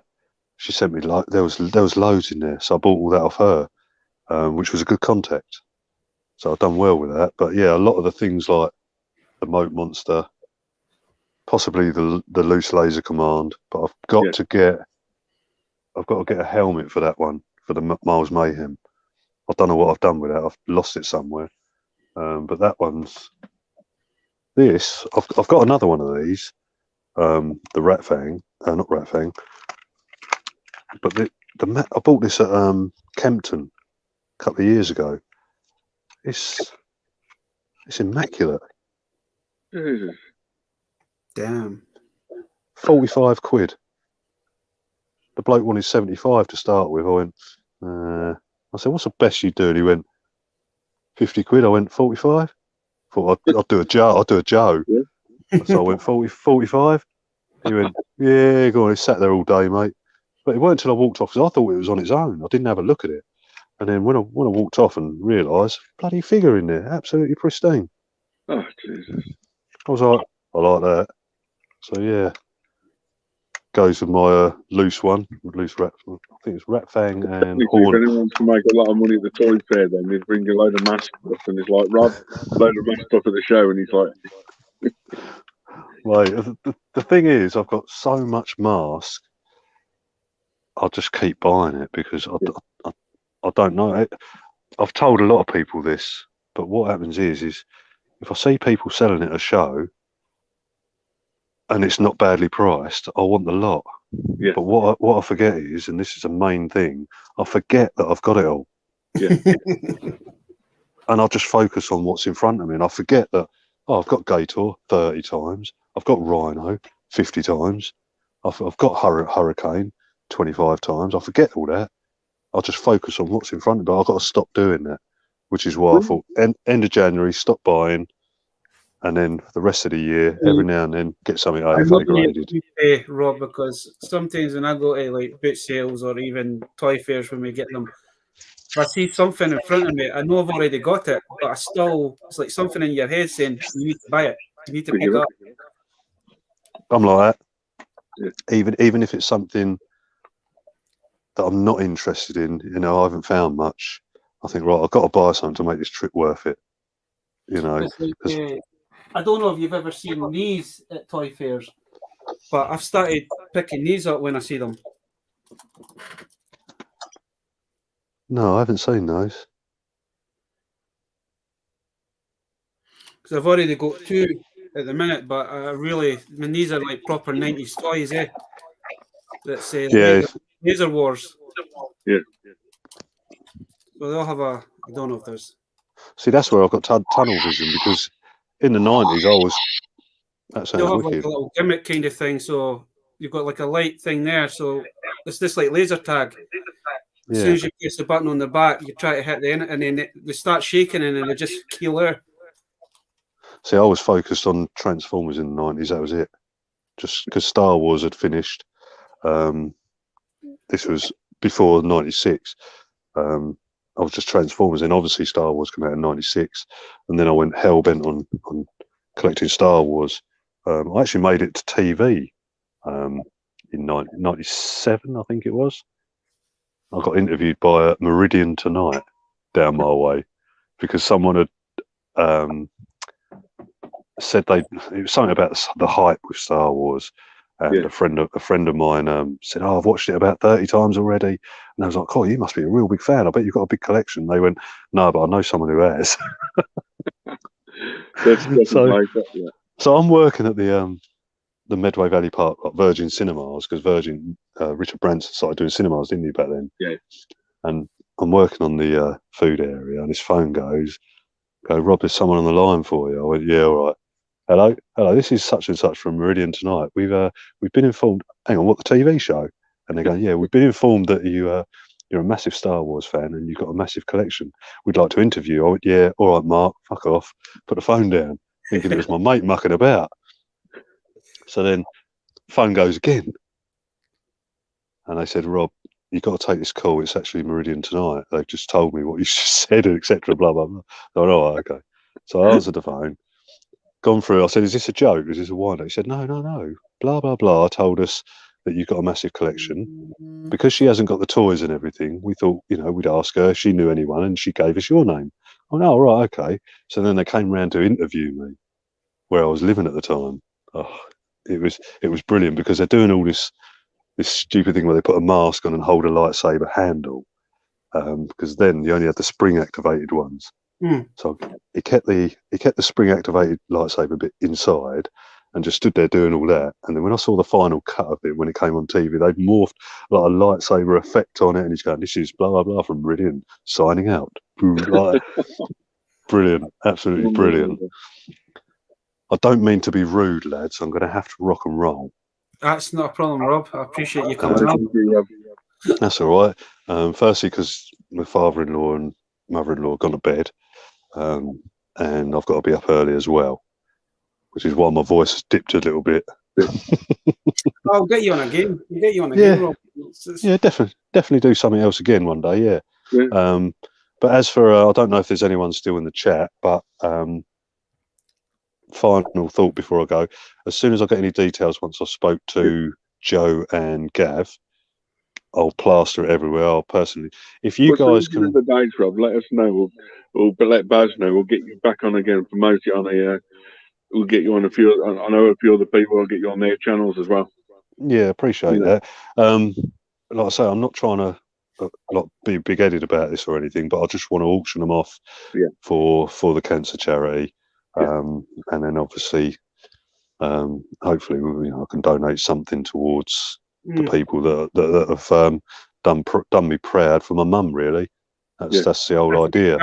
she sent me there was loads in there, so I bought all that off her, which was a good contact. So I've done well with that. But yeah, a lot of the things like the Moat Monster, possibly the loose laser command, but I've got to get a helmet for that one, for the Miles Mayhem. I don't know what I've done with that. I've lost it somewhere. But that one's this. I've got another one of these, the Rat Fang, not Rat Fang, but I bought this at Kempton a couple of years ago. It's immaculate. Damn. 45 quid. The bloke wanted 75 to start with. I went, I said, what's the best you do? And he went, 50 quid. I went, 45. Thought I'd do a Joe. Yeah. So I went 45. He went, yeah, go on. He sat there all day, mate. But it weren't until I walked off, because I thought it was on its own. I didn't have a look at it. And then when I walked off and realised, bloody figure in there, absolutely pristine. Oh, Jesus. I was like, I like that. So yeah, goes with my loose rat. I think it's Rat Fang and Horn. If anyone wants to make a lot of money at the toy fair, then he'd bring a load of mask stuff, and he's like, Rob, load of mask stuff at the show, and he's like, Right. The thing is, I've got so much mask. I'll just keep buying it because I don't know. I've told a lot of people this, but what happens is if I see people selling it at a show and it's not badly priced, I want the lot. Yeah. But what I forget is, and this is a main thing, I forget that I've got it all. Yeah. And I'll just focus on what's in front of me, and I forget that, I've got Gator 30 times, I've got Rhino 50 times, I've got Hurricane 25 times. I forget all that. I'll just focus on what's in front of me. I've got to stop doing that, which is why I thought end of January, stop buying, and then the rest of the year, every now and then, get something AFA graded. Rob, because sometimes when I go to like boot sales or even toy fairs when we get them, if I see something in front of me, I know I've already got it, but it's like something in your head saying, you need to buy it. You need to pick it up. I'm like that. Yeah. Even if it's something that I'm not interested in, I haven't found much. I think, right, I've got to buy something to make this trip worth it. I don't know if you've ever seen these at toy fairs, but I've started picking these up when I see them. No, I haven't seen those. Because I've already got two at the minute, but these are like proper 90s toys, that say Laser Wars. Yeah. So they'll have I don't know if there's See, that's where I've got tunnel vision, because in the 90s I was. That sounds They'll have like wicked. a little gimmick kind of thing. So you've got like a light thing there. So it's just like laser tag. As soon as you press the button on the back, you try to hit the end, and then they start shaking, and then they just keel there. See, I was focused on Transformers in the 90s. That was it. Just because Star Wars had finished. This was before 96. I was just Transformers, and obviously Star Wars came out in 96, and then I went hell bent on collecting Star Wars. I actually made it to TV in 97, I think it was. I got interviewed by Meridian Tonight down my way, because someone had said it was something about the hype with Star Wars. And a friend of mine said, "Oh, I've watched it about 30 times already." And I was like, "Oh, you must be a real big fan. I bet you've got a big collection." They went, "No, but I know someone who has." So I'm working at the Medway Valley Park, like Virgin Cinemas, because Virgin Richard Branson started doing cinemas, didn't he, back then? Yeah. And I'm working on the food area, and his phone goes, "Rob, there's someone on the line for you." I went, "Yeah, all right. Hello, this is such and such from Meridian Tonight. We've been informed." Hang on, what, the TV show? And they go, "Yeah, we've been informed that you're a massive Star Wars fan and you've got a massive collection. We'd like to interview you." I went, "Yeah, all right, Mark, fuck off." Put the phone down, thinking it was my mate mucking about. So then phone goes again, and they said, "Rob, you've got to take this call. It's actually Meridian Tonight. They've just told me what you just said, etc. Blah blah blah." I went, "All right, okay." So I answered the phone. Gone through. I said, "Is this a joke? Is this a wind up?" He said, "No. Blah blah blah. Told us that you've got a massive collection. Because she hasn't got the toys and everything, we thought, we'd ask her if she knew anyone, and she gave us your name." Oh no, right, okay. So then they came round to interview me where I was living at the time. Oh, it was brilliant, because they're doing all this stupid thing where they put a mask on and hold a lightsaber handle, because then you only had the spring activated ones. So he kept the spring activated lightsaber bit inside, and just stood there doing all that. And then when I saw the final cut of it, when it came on TV, they'd morphed like a lightsaber effect on it, and he's going, "This is blah blah blah from Meridian signing out." Like, brilliant, absolutely brilliant. I don't mean to be rude, lads. I'm going to have to rock and roll. That's not a problem, Rob. I appreciate you coming on. That's all right. Firstly, because my father-in-law and mother-in-law have gone to bed, and I've got to be up early as well, which is why my voice has dipped a little bit. I'll get you on a game. Rob. Yeah, definitely do something else again one day. Yeah. But as for, I don't know if there's anyone still in the chat, but final thought before I go: as soon as I get any details, once I spoke to Joe and Gav, I'll plaster it everywhere. I'll personally, if you guys can, the dates, Rob, let us know. We'll let Baz know. We'll get you back on again, promote it on a. We'll get you on a few. I know a few other people. I'll get you on their channels as well. Yeah, appreciate that. Like I say, I'm not trying to be big-headed about this or anything, but I just want to auction them off for the cancer charity, and then obviously, hopefully, I can donate something towards the people that have done me proud for my mum. Really, that's the whole idea.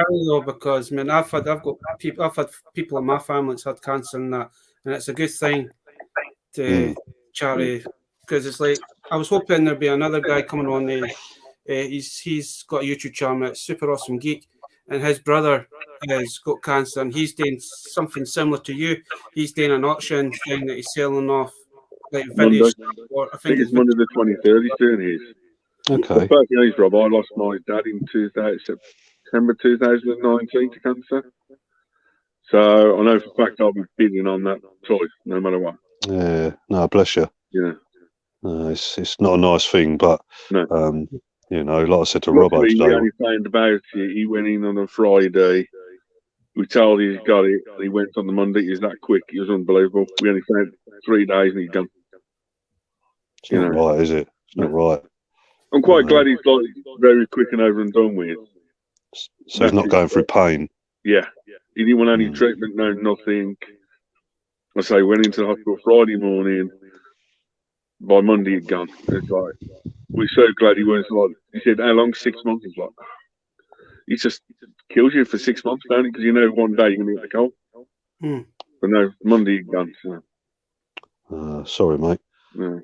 Because I've had people in my family that's had cancer and that, and it's a good thing to charity, because it's like, I was hoping there'd be another guy coming on. He's got a YouTube channel, it's Super Awesome Geek, and his brother has got cancer, and he's doing something similar to you. He's doing an auction thing that he's selling off, like vintage. I think it's Monday the 23rd. He's doing his. Okay. But Rob, I lost my dad in September 2019 to cancer. So I know for a fact I'll be bidding on that toy no matter what. Yeah, no, bless you. Yeah. It's not a nice thing, but like I said to Robbo today, we only found about it. He went in on a Friday. We told him he's got it, and he went on the Monday. He's that quick. It was unbelievable. We only found 3 days, and he's gone. It's not right, is it? It's not right. I'm quite glad he's like very quick and over and done with. So he's not going through pain. Yeah. He didn't want any treatment, no nothing. I say, went into the hospital Friday morning. By Monday, he'd gone. It's like, we're so glad he went. Like, he said, "How long?" 6 months. He's like, it just kills you for 6 months, don't it? Because you know one day you're going to get the cold. But no, Monday you're gone. So. Sorry, mate. No.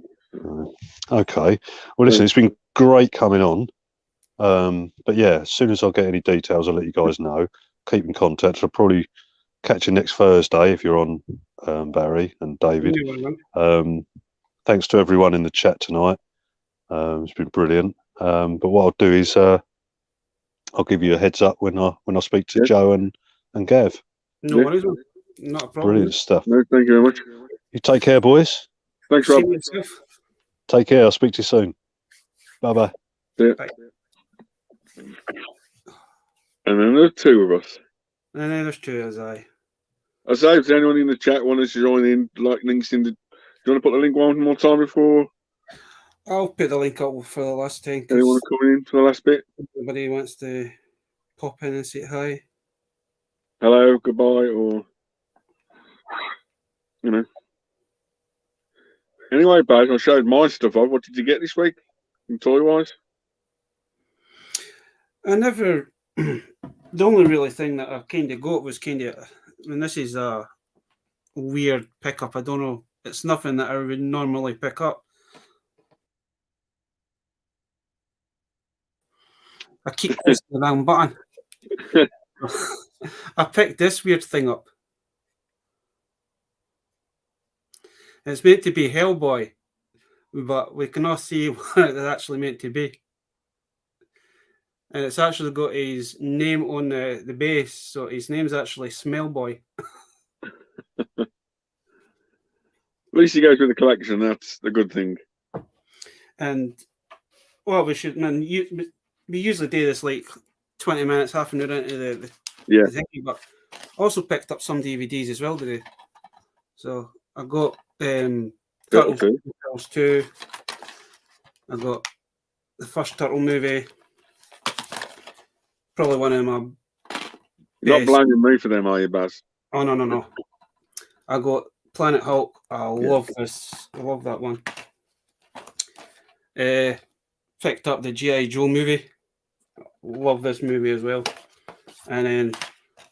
Okay. Well, listen, it's been great coming on. But yeah, as soon as I get any details, I'll let you guys know. Keep in contact. I'll probably catch you next Thursday if you're on, Barry and David. Thanks to everyone in the chat tonight. It's been brilliant. But what I'll do is I'll give you a heads up when I speak to Joe and Gav. No worries, man. Not a problem. Brilliant stuff. No, thank you very much. You take care, boys. Thanks, Rob. Take care. I'll speak to you soon. Bye-bye. Bye. And then there's two of us. And then there's two as I say, if anyone in the chat wants to join in, like links in the... Do you want to put the link one more time before? I'll put the link up for the last time. Anyone coming in for the last bit? Everybody wants to pop in and say hi. Hello, goodbye, or... You know. Anyway, Baz, I showed my stuff off. What did you get this week, toy-wise? I never... The only really thing that I kind of got was kind of... I mean, this is a weird pickup. I don't know. It's nothing that I would normally pick up. I keep pressing the wrong button. I picked this weird thing up. It's meant to be Hellboy, but we cannot see what it's actually meant to be. And it's actually got his name on the base, so his name's actually Smellboy. At least he goes with the collection. That's the good thing. And well, we should, man. We usually do this like 20 minutes, half an hour into the thing, but also picked up some DVDs as well today. So I got Turtles 2. I got the first Turtle movie. Probably one of my. You're not blaming me for them, are you, Baz? Oh no. I got Planet Hulk. I love this. I love that one. Picked up the G.I. Joe movie. Love this movie as well. And then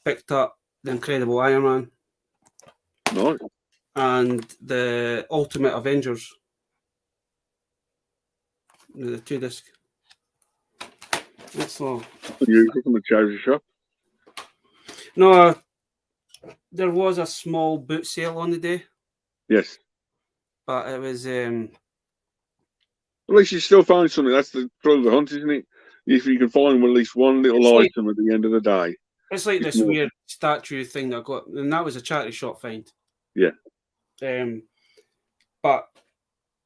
picked up the Incredible Iron Man. Nice. And the Ultimate Avengers. The 2-disc. That's all. Usual from the charity shop. No, there was a small boot sale on the day. Yes. But it was... At least you still find something. That's the thrill of the hunt, isn't it? If you can find at least one little item at the end of the day. It's like this weird statue thing that I got, and that was a charity shop find. Yeah. But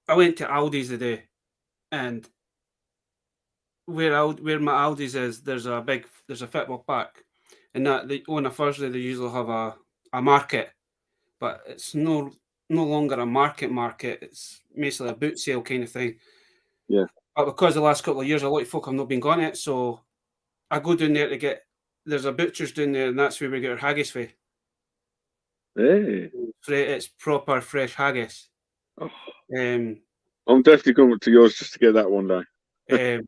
I went to Aldi's today, and where my Aldi's is, there's a football park, and that on a Thursday they usually have a market, but it's no longer a market. It's basically a boot sale kind of thing. Yeah. But because the last couple of years a lot of folk have not been going it, so I go down there to get. There's a butcher's down there, and that's where we get our haggis for. Hey. It's proper fresh haggis. Oh. I'm definitely coming to yours just to get that one day. And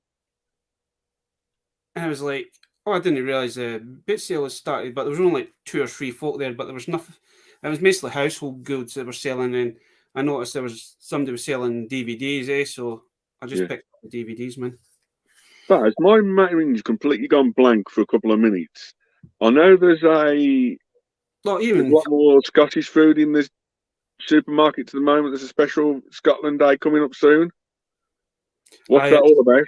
I was like, I didn't realise the boot sale was started, but there was only like 2 or 3 folk there, but there was nothing. It was mostly household goods that were selling, and I noticed there was somebody was selling DVDs, so I just picked up the DVDs, man. But my mind's completely gone blank for a couple of minutes. I know there's a lot more Scottish food in the supermarkets at the moment. There's a special Scotland Day coming up soon. What's that all about?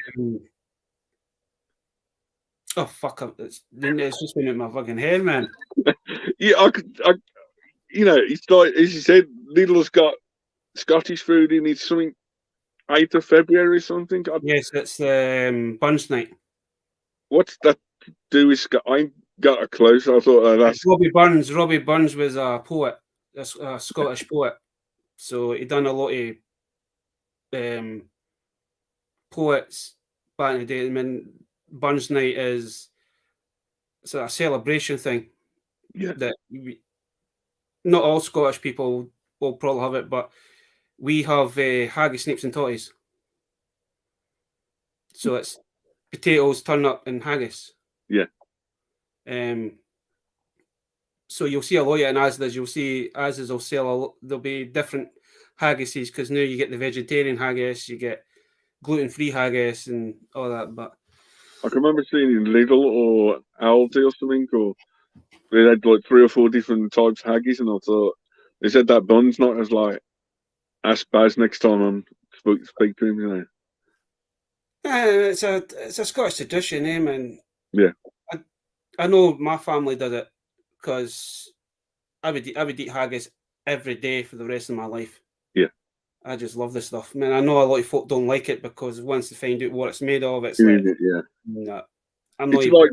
Oh fuck! It's just been in my fucking head, man. Yeah, you know, it's like as you said, Lidl's got Scottish food in. It's something 8th of February or something. Yes, it's Buns Night. What's that to do with Scott? I ain't got a clue. So I thought that's Robbie Burns. Robbie Burns was a poet, a Scottish poet. So he done a lot of poets back in the day. I mean, Burns Night is a celebration thing. Yeah. That not all Scottish people will probably have it, but we have haggis, snapes, and totties. So it's potatoes, turnip, and haggis. Yeah. So you'll see a lot in Asda's. You'll see Asda's will sell. There'll be different haggises because now you get the vegetarian haggis, you get gluten-free haggis, and all that. But I can remember seeing in Lidl or Aldi or something, or they had like 3 or 4 different types of haggis, and I thought they said that bun's not as like ask Baz next time I'm speak to him, you know. it's a Scottish tradition, man. Yeah. I know my family did it because I would eat haggis every day for the rest of my life. Yeah. I just love this stuff, man. I know a lot of folk don't like it because once they find out what it's made of, it's Yeah, like, yeah. nah, I'm not It's even. like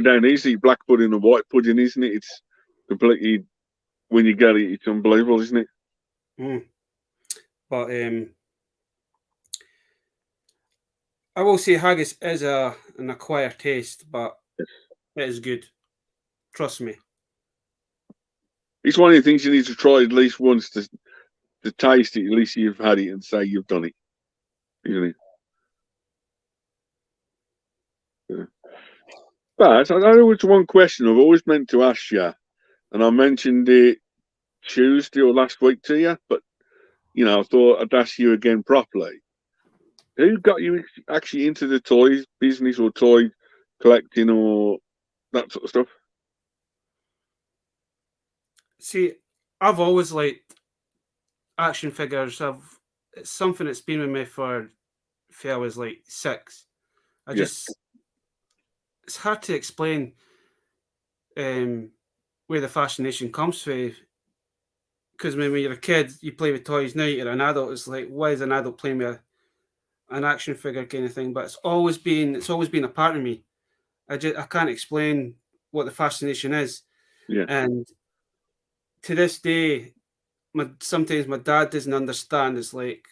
down easy black pudding and white pudding, isn't it? It's completely, when you get it, it's unbelievable, isn't it? But I will say haggis is an acquired taste, but Yes. it is good. Trust me. It's one of the things you need to try at least once to taste it. At least you've had it and say you've done it, isn't it? Yeah. But I know it's one question I've always meant to ask you, and I mentioned it Tuesday or last week to you, but you know, I thought I'd ask you again properly. Who got you actually into the toys business or toy collecting or that sort of stuff? See, I've always liked action figures. It's something that's been with me for I was like 6. It's hard to explain where the fascination comes from. Because when you're a kid, you play with toys. Now you're an adult. It's like, why is an adult playing with an action figure kind of thing? But it's always been a part of me. I can't explain what the fascination is. Yeah. And to this day, sometimes my dad doesn't understand. It's like,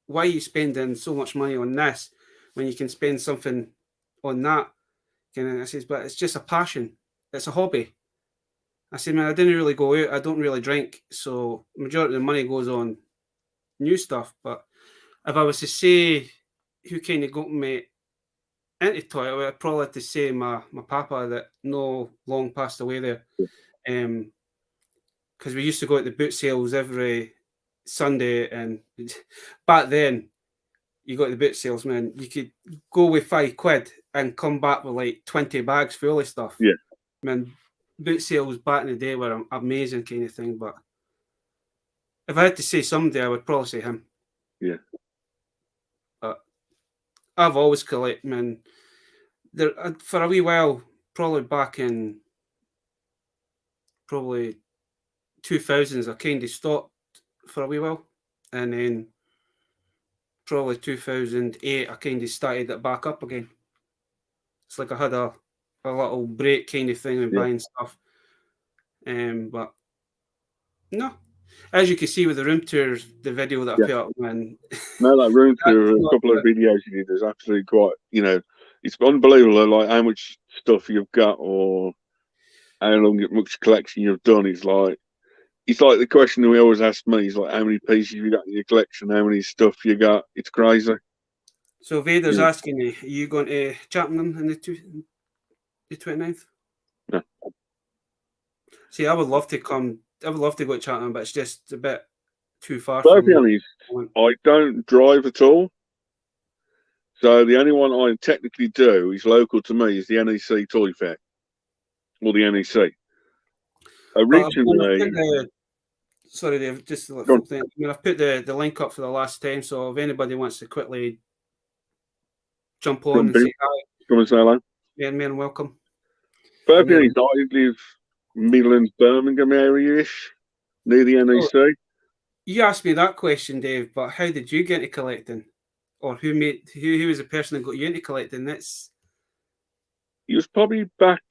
why are you spending so much money on this when you can spend something on that? And I says, but it's just a passion. It's a hobby. I said, man, I didn't really go out. I don't really drink. So majority of the money goes on new stuff. But if I was to say who kind of got me into toy, I'd probably have to say my papa that no long passed away there. Because we used to go at the boot sales every Sunday, and back then you got the boot sales, man. You could go with £5 and come back with like 20 bags full of stuff. Yeah. Man, boot sales back in the day were amazing kind of thing. But if I had to say somebody, I would probably say him. Yeah. But I've always collected, man. There for a wee while, probably back in 2000s, I kind of stopped for a wee while, and then probably 2008, I kind of started it back up again. It's like I had a little break kind of thing with buying stuff. But no, as you can see with the room tours, the video that I put up, man. No, that room tour, a couple of videos you did is actually quite, you know, it's unbelievable, like how much stuff you've got or how much collection you've done. It's like the question that we always ask me is like, how many pieces you got in your collection, how many stuff you got. It's crazy. So Vader's asking you, are you going to Cheltenham on the 29th? No. See, I would love to come. I would love to go to Cheltenham, but it's just a bit too far. To be honest, I don't drive at all. So the only one I technically do is local to me is the NEC Toy Fair. Or the NEC. Originally... Sorry, Dave, just to let folk think. I mean, I've put the link up for the last time, so if anybody wants to quickly jump on and say hi. Come and say hello. Yeah, man, welcome. Perfect. I live Midlands, Birmingham area-ish, near the NEC. You asked me that question, Dave, but how did you get into collecting? Or who was the person that got you into collecting? It was probably back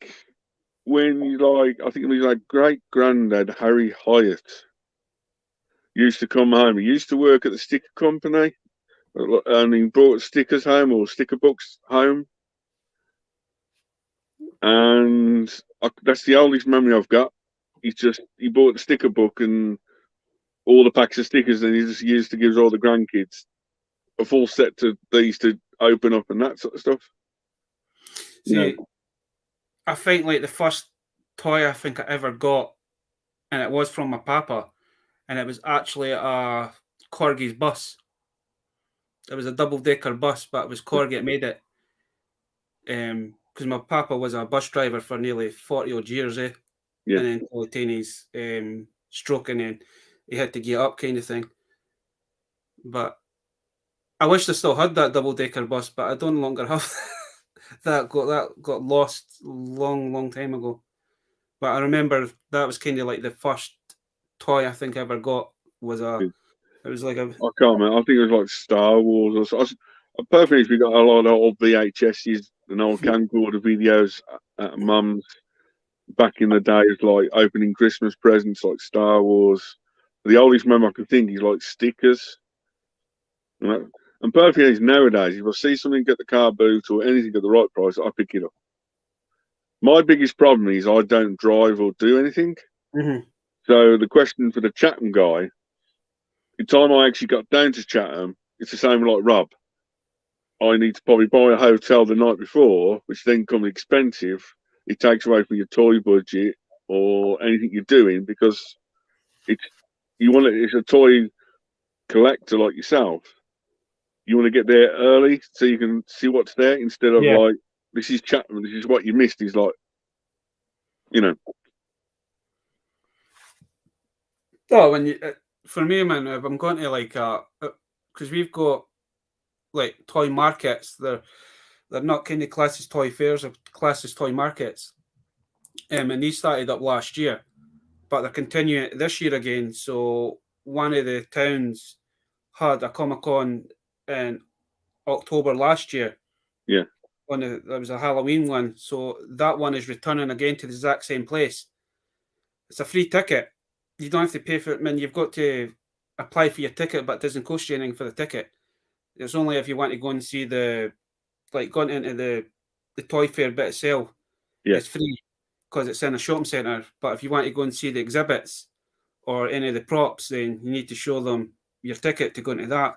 when I think it was like great granddad Harry Hyatt used to come home. He used to work at the sticker company, and he brought stickers home or sticker books home. And that's the oldest memory I've got. He bought the sticker book and all the packs of stickers, and he just used to give all the grandkids a full set to these to open up and that sort of stuff. See, I think like the first toy I think I ever got, and it was from my papa, and it was actually a Corgi's bus. It was a double-decker bus, but it was Corgi that made it. Because my papa was a bus driver for nearly 40 odd years, Yeah. and then Tony's stroke, and then he had to get up, kind of thing. But I wish I still had that double-decker bus, but I don't longer have that. Got lost long time ago. But I remember that was kind of like the first toy I think I ever got was a. It was like a. I can't remember. I think it was like Star Wars or so. I perfectly got a lot of old VHSs and old camcorder videos at mum's back in the days, like opening Christmas presents like Star Wars. The oldest memory I can think is like stickers. And perfectly is nowadays, if I see something at the car boot or anything at the right price, I pick it up. My biggest problem is I don't drive or do anything. Mm-hmm. So the question for the Chatham guy, the time I actually got down to Chatham, it's the same like Rob. I need to probably buy a hotel the night before, which then comes expensive. It takes away from your toy budget or anything you're doing because it's a toy collector like yourself. You want to get there early so you can see what's there instead of like, this is Chatham, this is what you missed. Is like, Oh, when you for me, man, if I'm going to like because we've got like toy markets, they're not kind of classed as toy fairs or classed as toy markets, and these started up last year, but they're continuing this year again. So one of the towns had a Comic-Con in October last year. Yeah. There was a Halloween one, so that one is returning again to the exact same place. It's a free ticket. You don't have to pay for it. I mean, you've got to apply for your ticket, but it doesn't cost you anything for the ticket. It's only if you want to go and see going into the toy fair bit itself. Yeah. It's free because it's in a shopping centre. But if you want to go and see the exhibits or any of the props, then you need to show them your ticket to go into that.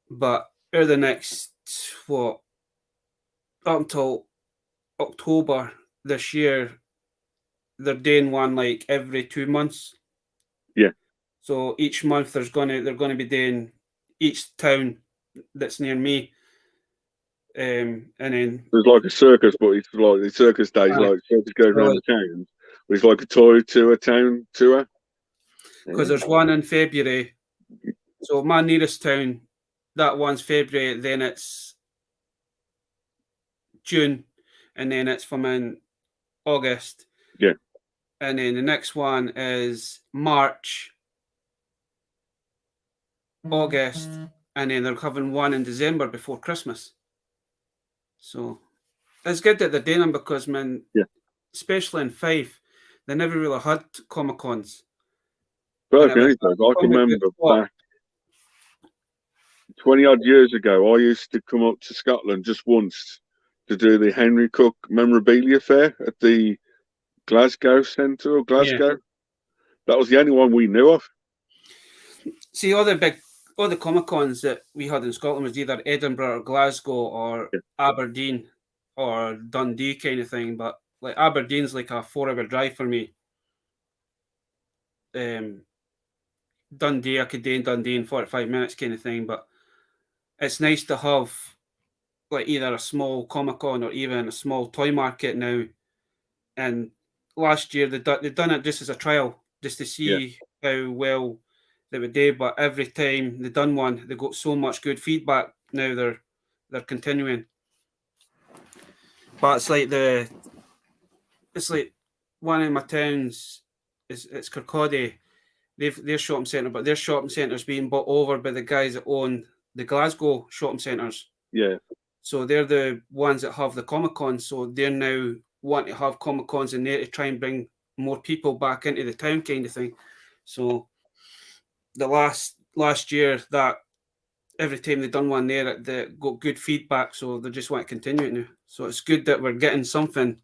But over the next, up until October this year, they're doing one like every 2 months. Yeah. So each month they're going to be doing each town that's near me. And then there's like a circus, but it's like the circus days, like circus goes around the town. It's like a toy tour, town tour. Because there's one in February. So my nearest town, that one's February, then it's June, and then it's from in August. Yeah. And then the next one is March, August, and then they're having one in December before Christmas. So it's good that they're doing them because, man, especially in Fife, they never really had Comic-Cons. I can remember back 20 odd years ago, I used to come up to Scotland just once to do the Henry Cook memorabilia fair at the Glasgow Centre or Glasgow. Yeah. That was the only one we knew of. See, all the Comic-Cons that we had in Scotland was either Edinburgh or Glasgow or Aberdeen or Dundee kind of thing. But like Aberdeen's like a 4-hour drive for me. Dundee, I could do in Dundee in 45 minutes kind of thing. But it's nice to have like either a small Comic-Con or even a small toy market now. And last year they've done it just as a trial, just to see how well they would do. But every time they've done one, they got so much good feedback. Now they're continuing. But it's like one of my towns it's Kirkcaldy. Their shopping centre, but their shopping centre's being bought over by the guys that own the Glasgow shopping centres. Yeah. So they're the ones that have the Comic-Con. So they're now want to have Comic-Cons in there to try and bring more people back into the town kind of thing. So the last year that every time they've done one there, they got good feedback. So they just want to continue it now. So it's good that we're getting something.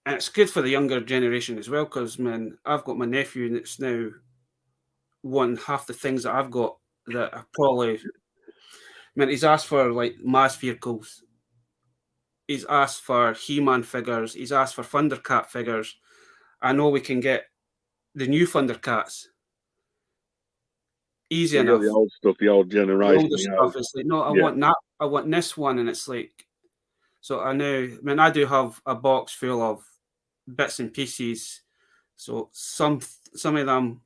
And it's good for the younger generation as well, because, man, I've got my nephew and it's now one half the things that I've got that I probably... I mean, he's asked for, like, mass vehicles. he's asked for He-Man figures. He's asked for Thundercat figures. I know we can get the new Thundercats easy enough. The old stuff, the old generation. The older stuff. It's like, no, I want that. I want this one, and it's like, so I know. I mean, I do have a box full of bits and pieces. So some of them,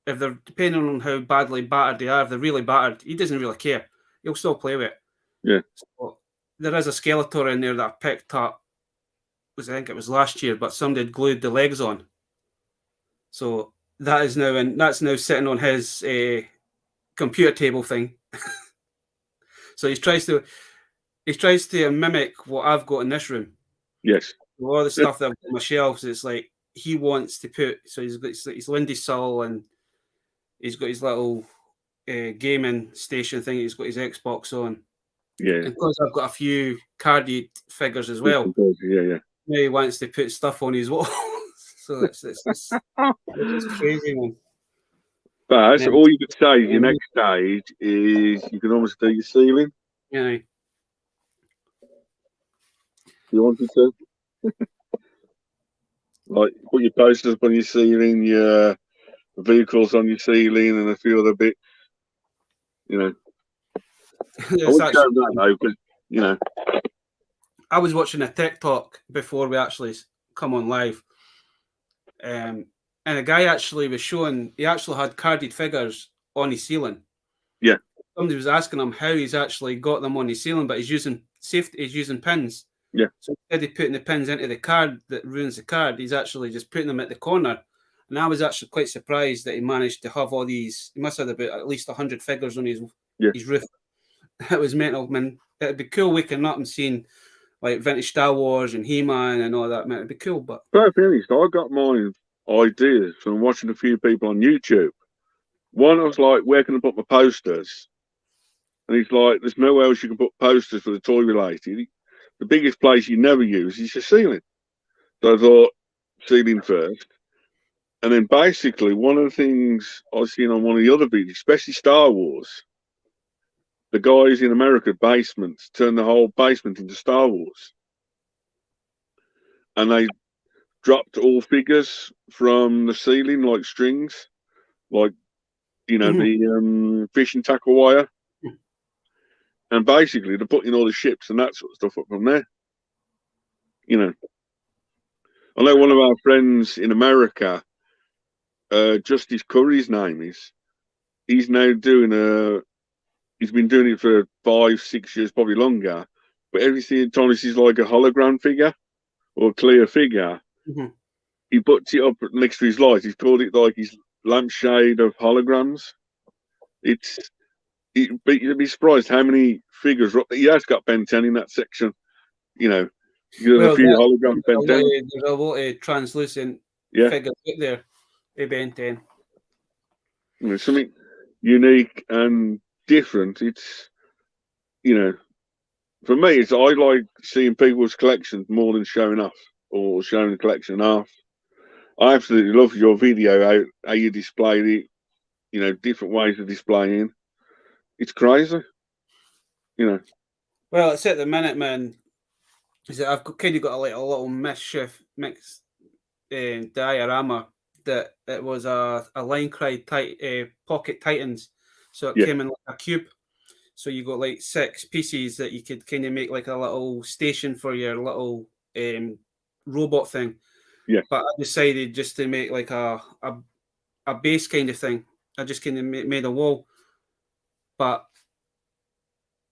if they're depending on how badly battered they are, if they're really battered, he doesn't really care. He'll still play with it. Yeah. So there is a Skeletor in there that I picked up. I think it was last year, but somebody had glued the legs on. So that is now that's now sitting on his computer table thing. So he tries to mimic what I've got in this room. Yes. All the stuff that I've got on my shelves, it's like he wants to put. So he's got his Lindy Sull, and he's got his little gaming station thing. He's got his Xbox on. Yeah. And because I've got a few carded figures as well. Yeah. Now he wants to put stuff on his wall. So it's crazy, man. But all you could say is your next stage is you can almost do your ceiling. Yeah. You wanted to? Like put your posters up on your ceiling, your vehicles on your ceiling, and a few other bits. You know. I was watching a TikTok before we actually come on live. And a guy actually was showing, he actually had carded figures on his ceiling. Yeah. Somebody was asking him how he's actually got them on his ceiling, but he's using pins. Yeah. So instead of putting the pins into the card that ruins the card, he's actually just putting them at the corner. And I was actually quite surprised that he managed to have all these. He must have about at least 100 figures on his roof. It was mental, man. It'd be cool waking up and seeing like vintage Star Wars and He-Man and all that, man. It'd be cool, but to be honest, I got my ideas from watching a few people on YouTube. One, I was like, where can I put my posters? And he's like, there's nowhere else you can put posters for the toy related. The biggest place you never use is your ceiling. So I thought, ceiling first. And then basically, one of the things I've seen on one of the other videos, especially Star Wars, the guys in America, basements, turned the whole basement into Star Wars. And they dropped all figures from the ceiling, like strings, like, the fishing tackle wire. And basically, they're putting all the ships and that sort of stuff up from there. I know one of our friends in America, Justice Curry's name is, he's now he's been doing it for 5-6 years, probably longer. But every time he sees like a hologram figure or a clear figure, he puts it up next to his light. He's called it like his lampshade of holograms. You'd be surprised how many figures. He has got Ben 10 in that section. A few hologram Ben 10. There's a lot of translucent figures out there. Ben 10. Something unique and different. It's, for me, I like seeing people's collections more than showing off or showing the collection off. I absolutely love your video, how you displayed it, different ways of displaying. It's crazy, Well, it's at the minute, man. Is that I've kind of got a little mischief mixed diorama that it was a line cried pocket Titans, so it came in like a cube. So you got like 6 pieces that you could kind of make like a little station for your little robot thing. Yeah. But I decided just to make like a base kind of thing. I just kind of made a wall. But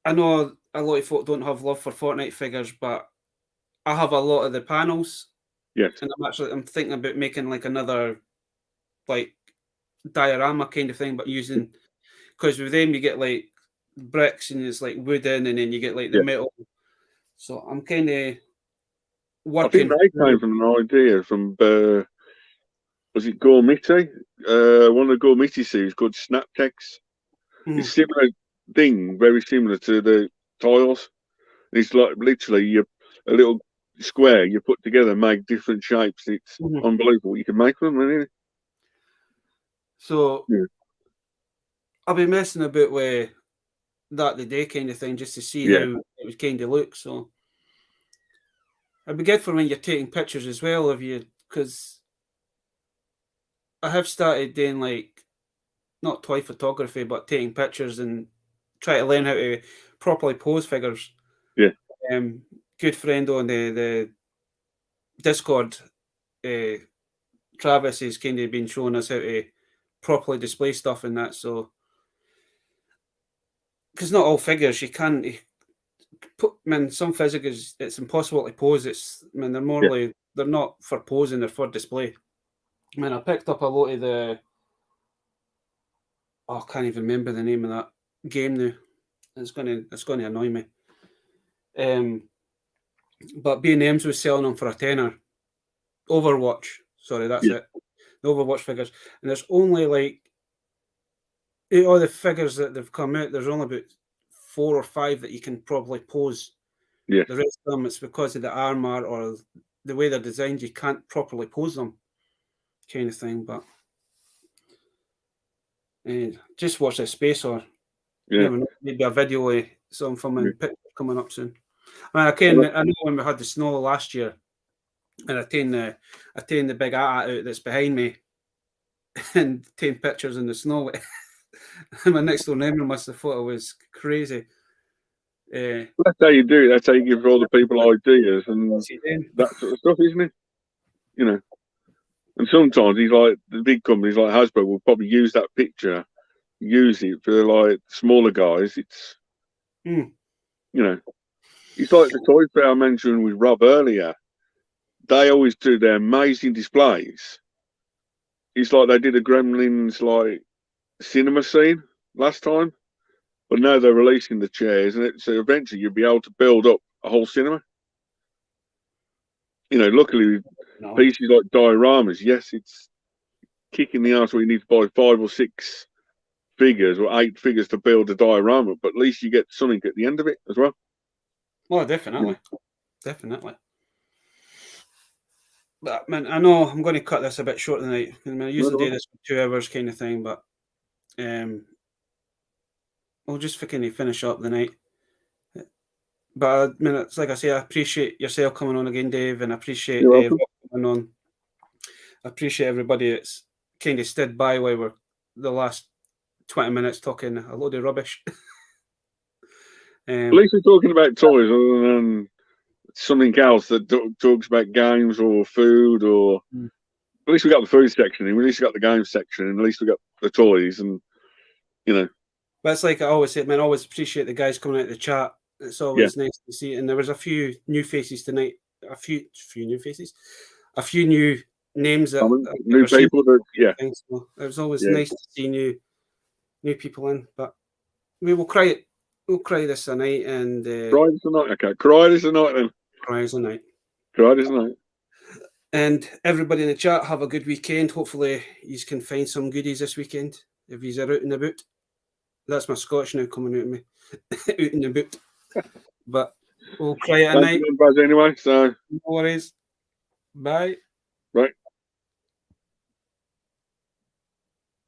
I know a lot of folk don't have love for Fortnite figures, but I have a lot of the panels. Yes. And I'm thinking about making like another like diorama kind of thing, but using, because with them you get like bricks and it's like wooden, and then you get like the metal. So I'm kind of working. I think they came from an idea from was it Gormiti? One of the Gormiti series called Snaptex. It's a similar thing, very similar to the tiles. It's like literally a little square you put together and make different shapes. It's unbelievable what you can make with them, isn't it? So I'll be messing about with that today kind of thing, just to see how it would kind of look. So It'd be good for when you're taking pictures as well of you, because I have started doing like not toy photography, but taking pictures and try to learn how to properly pose figures. Yeah. Good friend on the Discord, Travis, has kind of been showing us how to properly display stuff and that. So, because not all figures you can't put. I mean, some figures it's impossible to pose. They're more like they're not for posing; they're for display. I mean, I picked up a lot of the. Oh, I can't even remember the name of that game now. It's gonna annoy me. But B&M's was selling them for £10. Overwatch, sorry, that's it. The Overwatch figures, and there's only like all the figures that they've come out. There's only about 4 or 5 that you can probably pose. Yeah. The rest of them, it's because of the armor or the way they're designed. You can't properly pose them, kind of thing. But just watch this space, or maybe a video of some from a picture coming up soon. I know when we had the snow last year, and I taken the big AT out that's behind me, and taking pictures in the snow. My next door neighbour must have thought it was crazy. That's how you do it. That's how you give all the people ideas and that sort of stuff, isn't it? You know. And sometimes he's like the big companies like Hasbro will probably use that picture, use it for like smaller guys. It's you know, it's like the toy fair I mentioned with Rob earlier. They always do their amazing displays. It's like they did a Gremlins like cinema scene last time, but now they're releasing the chairs, and so eventually you'll be able to build up a whole cinema. You know, luckily pieces like dioramas, yes, it's kicking the ass where you need to buy 5 or 6 figures or 8 figures to build a diorama, but at least you get something at the end of it as well. Well, definitely. But man, I know I'm going to cut this a bit short tonight. I mean, I usually do this for 2 hours kind of thing, but we'll just kind of finish up the night. But I mean, it's like I say, I appreciate yourself coming on again, Dave, and I appreciate coming on. I appreciate everybody that's kind of stood by while we're the last 20 minutes talking a load of rubbish. At least we're talking about toys other than something else that talks about games or food, or at least we got the food section, and at least we got the games section, and at least we got the toys, and you know. But it's like I always say, man, I always appreciate the guys coming out of the chat. It's always nice to see. And there was a few new faces tonight. A few new faces. A few new names that new people that So it was always nice to see new people in. But we will cry it. We'll cry this night and cry this night. Okay, cry this night then. Cry this night. Cry this night. And everybody in the chat, have a good weekend. Hopefully, you can find some goodies this weekend if you're out and about. That's my Scottish now coming out of me. Out and about. But we'll cry it at night. Anyway, so no worries. Bye. Right.